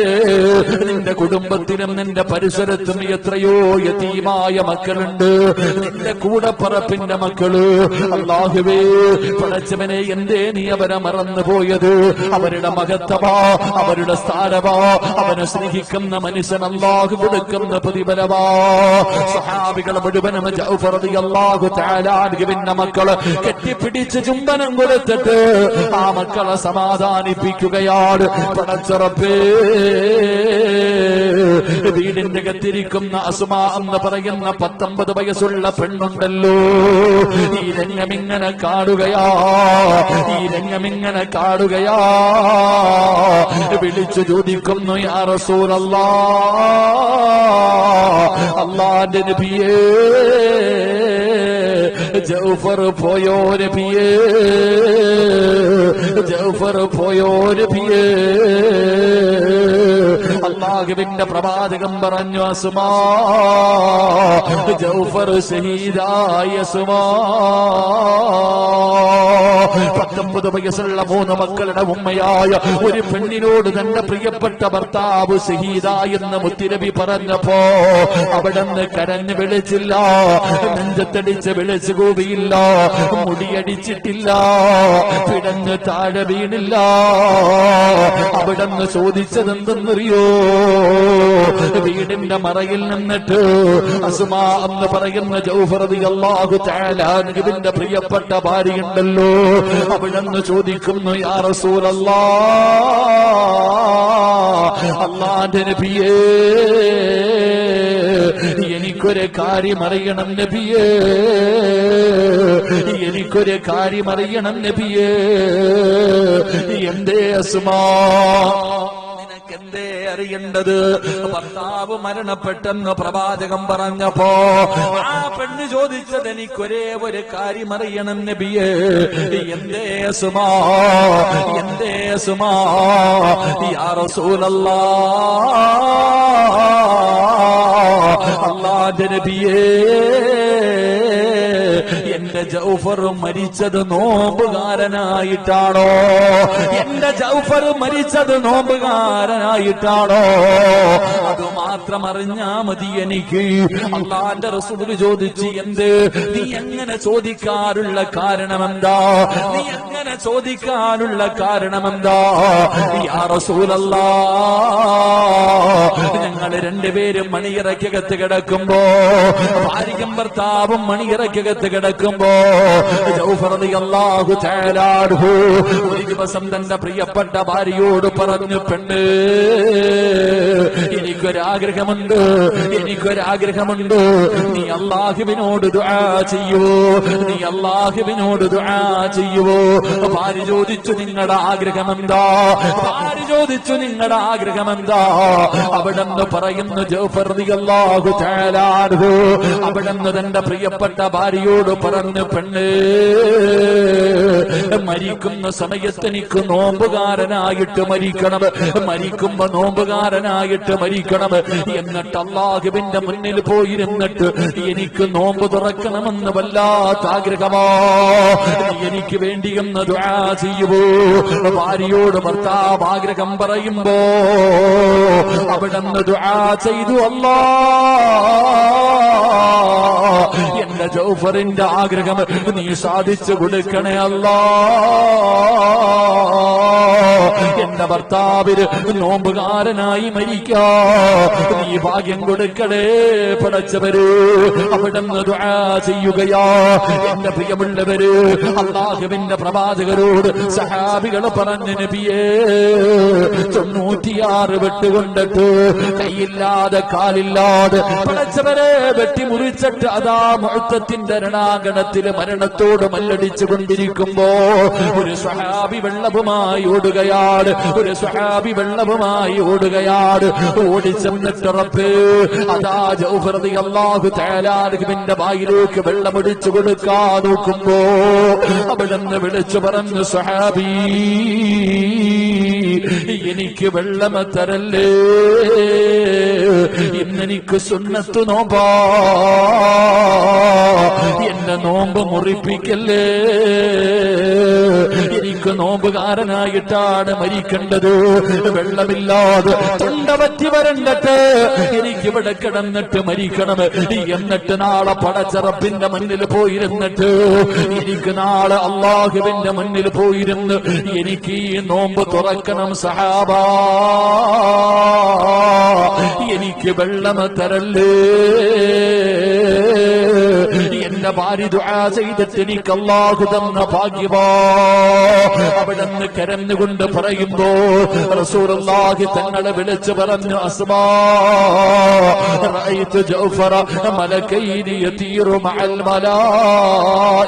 നിന്റെ കുടുംബത്തിലും നിന്റെ പരിസരത്തും എത്രയോ യതീമായ മക്കളുണ്ട്. നിന്റെ കൂടപ്പറപ്പിന്റെ മക്കള്. അല്ലാഹുവേ, പടച്ചവനെ, എന്തേ നീ അവരെ മറന്നുപോയത്? അവരുടെ മഹത്വമാ, അവരുടെ സ്ഥാനമാ, അവനെ സ്നേഹിക്കുന്ന മനുഷ്യൻ അല്ലാഹു കൊടുക്കുന്ന പ്രതിഫലമാ. സഹാബികൾ മുഴുവനും ജഅഫർ റളിയല്ലാഹു തആല അൻഹുവിന്റെ മക്കള് കെട്ടിപ്പിടിച്ച് ചുംബനം കൊടുത്തിട്ട് ആ മക്കളെ സമാധാനിപ്പിക്കുകയാണ്. പടച്ചറപ്പേ, വീടിന്റെ കത്തിരിക്കുന്ന അസ്മാ എന്ന് പറയുന്ന 19 വയസ്സുള്ള പെണ്ണുണ്ടല്ലോ, ഈ രംഗമിങ്ങനെ കാണുകയാ, ഈ രംഗമിങ്ങനെ കാണുകയാ. വിളിച്ചു ചോദിക്കുന്നു, യാ റസൂലല്ലാഹ്, അല്ലാഹുവിന്റെ നബിയേ, ജഅഫർ പോയോ നബിയേ, ജഅഫർ പോയോ നബിയേ. അല്ലാഹുവിന്റെ പ്രവാചകൻ പറഞ്ഞു, അസ്മാ, ജഅഫർ ഷഹീദായ അസ്മാ. 19 വയസ്സുള്ള 3 മക്കളുടെ ഉമ്മയായ ഒരു പെണ്ണിനോട് തന്റെ പ്രിയപ്പെട്ട ഭർത്താവ് ഷഹീദായെന്ന് മുത്തുനബി പറഞ്ഞപ്പോ അവിടെന്ന് കരഞ്ഞു വിളിച്ചില്ല, നെഞ്ചത്തടിച്ച് വിളിച്ചു കൂവിയില്ല, മുടിയടിച്ചിട്ടില്ല, പിടഞ്ഞ് താഴെ വീണില്ല. അവിടെന്ന് ചോദിച്ചതെന്തെന്നറിയോ? വീടിന്റെ മറയിൽ നിന്നിട്ട് അസ്മാ എന്ന് പറയുന്ന ജഅഫർ റളിയല്ലാഹു തആല അൻഹുവിന്റെ പ്രിയപ്പെട്ട ഭാര്യയുണ്ടല്ലോ, അവിടെന്ന് ചോദിക്കുന്നു, യാ റസൂലല്ലാഹ്, അല്ലാഹുവിന്റെ നബിയേ, എനിക്കൊരു കാര്യം അറിയണം നബിയേ, എനിക്കൊരു കാര്യം അറിയണം നബിയേ. എന്തേ അസ്മാ, എന്തേ അറിയേണ്ടത്? ഭർത്താവ് മരണപ്പെട്ടെന്ന് പ്രവാചകൻ പറഞ്ഞപ്പോ ആ പെണ്ണ് ചോദിച്ചത്, എനിക്കൊരേ ഒരു കാര്യം അറിയണം നബിയേ. എന്തേ സുമാ, എന്തേ സുമാ? യാ റസൂലല്ലാഹ്, അല്ലാഹുവിന്റെ നബിയേ, എന്റെ ജൗഫർ മരിച്ചത് നോമ്പുകാരനായിട്ടാണോ? എന്റെ ജൗഫർ മരിച്ചത് നോമ്പുകാരനായിട്ടാണോ? അത് മാത്രം അറിഞ്ഞാ മതി എനിക്ക്. അല്ലാഹുവിന്റെ റസൂൽ ചോദിച്ചു, എന്ത്? നീ എങ്ങനെ ചോദിക്കാനുള്ള കാരണമെന്താ? നീ എങ്ങനെ ചോദിക്കാനുള്ള കാരണമെന്താ? യാ റസൂലല്ലാഹ്, ഞങ്ങൾ രണ്ടുപേരും മണിയറയ്ക്കകത്ത് കിടക്കുമ്പോ, ഭാര്യയും ഭർത്താവും മണിയറയ്ക്കകത്ത് കിടക്കുമ്പോ, ജൗഫർ റളിയല്ലാഹു തആല അൻഹു ഒരു ദിവസം തന്റെ പ്രിയപ്പെട്ട ഭാര്യയോട് പറഞ്ഞു, പെണ്ണ്, എനിക്കൊരാഗ്രഹമുണ്ട്, എനിക്കൊരാഗ്രഹമുണ്ട്. നീ അല്ലാഹുവിനോട് ദുആ ചെയ്യുവോ? നീ അല്ലാഹുവിനോട് ദുആ ചെയ്യുവോ? ഭാര്യ ചോദിച്ചു, നിങ്ങളുടെ ആഗ്രഹമെന്താ? ഭാര്യ ചോദിച്ചു, നിങ്ങളുടെ ആഗ്രഹമെന്താ? അവിടെന്ന് പറയുന്നു ജൗഫർ റളിയല്ലാഹു തആല അൻഹു അവിടെന്ന് തന്റെ പ്രിയപ്പെട്ട ഭാര്യയോട് പറഞ്ഞു, പെണ്ണ്, മരിക്കുന്ന സമയത്ത് എനിക്ക് നോമ്പുകാരനായിട്ട് മരിക്കണം, മരിക്കുമ്പോ നോമ്പുകാരനായിട്ട് മരിക്കണം. എന്നിട്ട് അല്ലാഹുവിന്റെ മുന്നിൽ പോയിരുന്നിട്ട് എനിക്ക് നോമ്പ് തുറക്കണമെന്ന് വല്ലാത്ത ആഗ്രഹമോ, എനിക്ക് വേണ്ടിയെന്ന് ദുആ ചെയ്യുവോ? ഭാര്യയോട് ഭർത്താവ് ആഗ്രഹം പറയുമ്പോ അവിടെന്ന് ദുആ ചെയ്തു, അല്ലാഹ്, എന്റെ ജൗഫറിന്റെ ആഗ്രഹം നീ സാധിച്ചു കൊടുക്കണേ അല്ലാഹ്. എന്റെ ഭർത്താവിന് നോമ്പുകാരനായി മരിക്കാ നീ ഭാഗ്യം കൊടുക്കണേ പടച്ചവര്. അവിടെന്ന് ദുആ ചെയ്യുകയാ. എന്റെ പ്രിയമുള്ളവര്, അല്ലാഹുവിന്റെ പ്രവാചകരോട് സഹാബികൾ പറഞ്ഞു, നബിയേ, 96 വെട്ടുകൊണ്ടിട്ട് കൈയില്ലാതെ കാലില്ലാതെ പടച്ചവരെ വെട്ടിമുറിച്ചിട്ട് അതാ മുഅത്തത്തിന്റെ രണാങ്കണത്തില് മരണത്തോട് മല്ലടിച്ചു കൊണ്ടിരിക്കുമ്പോ ഒരു സ്വഹാബി വെള്ളവുമായി ഓടുകയാണ്, ഒരു സ്വഹാബി വെള്ളവുമായി ഓടുകയാണ്. ഓടിച്ചെന്നിട്ട് റബ്ബേ, അതാ ജൗഫർ റളിയല്ലാഹു തആല അൻഹുവിന്റെ വായിലേക്ക് വെള്ളമൊഴിച്ചു കൊടുക്കാൻ നോക്കുമ്പോ അവിടുന്ന് വിളിച്ചു പറഞ്ഞു, സ്വഹാബി, എനിക്ക് വെള്ളം തരല്ലേ, ഇന്നെനിക്ക് സുന്നത്ത് നോമ്പാ, എന്നെ നോമ്പ് മുറിപ്പിക്കല്ലേ, എനിക്ക് നോമ്പുകാരനായിട്ടാണ് മരിക്കേണ്ടത്, വെള്ളമില്ലാതെ തൊണ്ട പറ്റി വരണ്ടട്ട് എനിക്കിവിടെ കിടന്നിട്ട് മരിക്കണം, എന്നിട്ട് നാളെ പടച്ചറപ്പിന്റെ മുന്നിൽ പോയിരുന്നിട്ട് എനിക്ക് നാളെ അള്ളാഹുവിന്റെ മുന്നിൽ പോയിരുന്ന് എനിക്ക് ഈ നോമ്പ് തുറക്കണം സഹാബാ, എനിക്ക് വെള്ളം തരല്ലേ. എന്റെ ഭാര്യ ദുആ ചെയ്തിട്ട് എനിക്ക് അല്ലാഹു തന്ന ഭാഗ്യമാ. അവിടുന്ന് കരഞ്ഞുകൊണ്ട് പറയുമ്പോ റസൂലുള്ളാഹി തങ്ങളെ വിളിച്ചു പറഞ്ഞു, അസ്മാ റഅയ്തു ജൗഫറ മലകൈനി യതീറു മഅൽ മലായിക.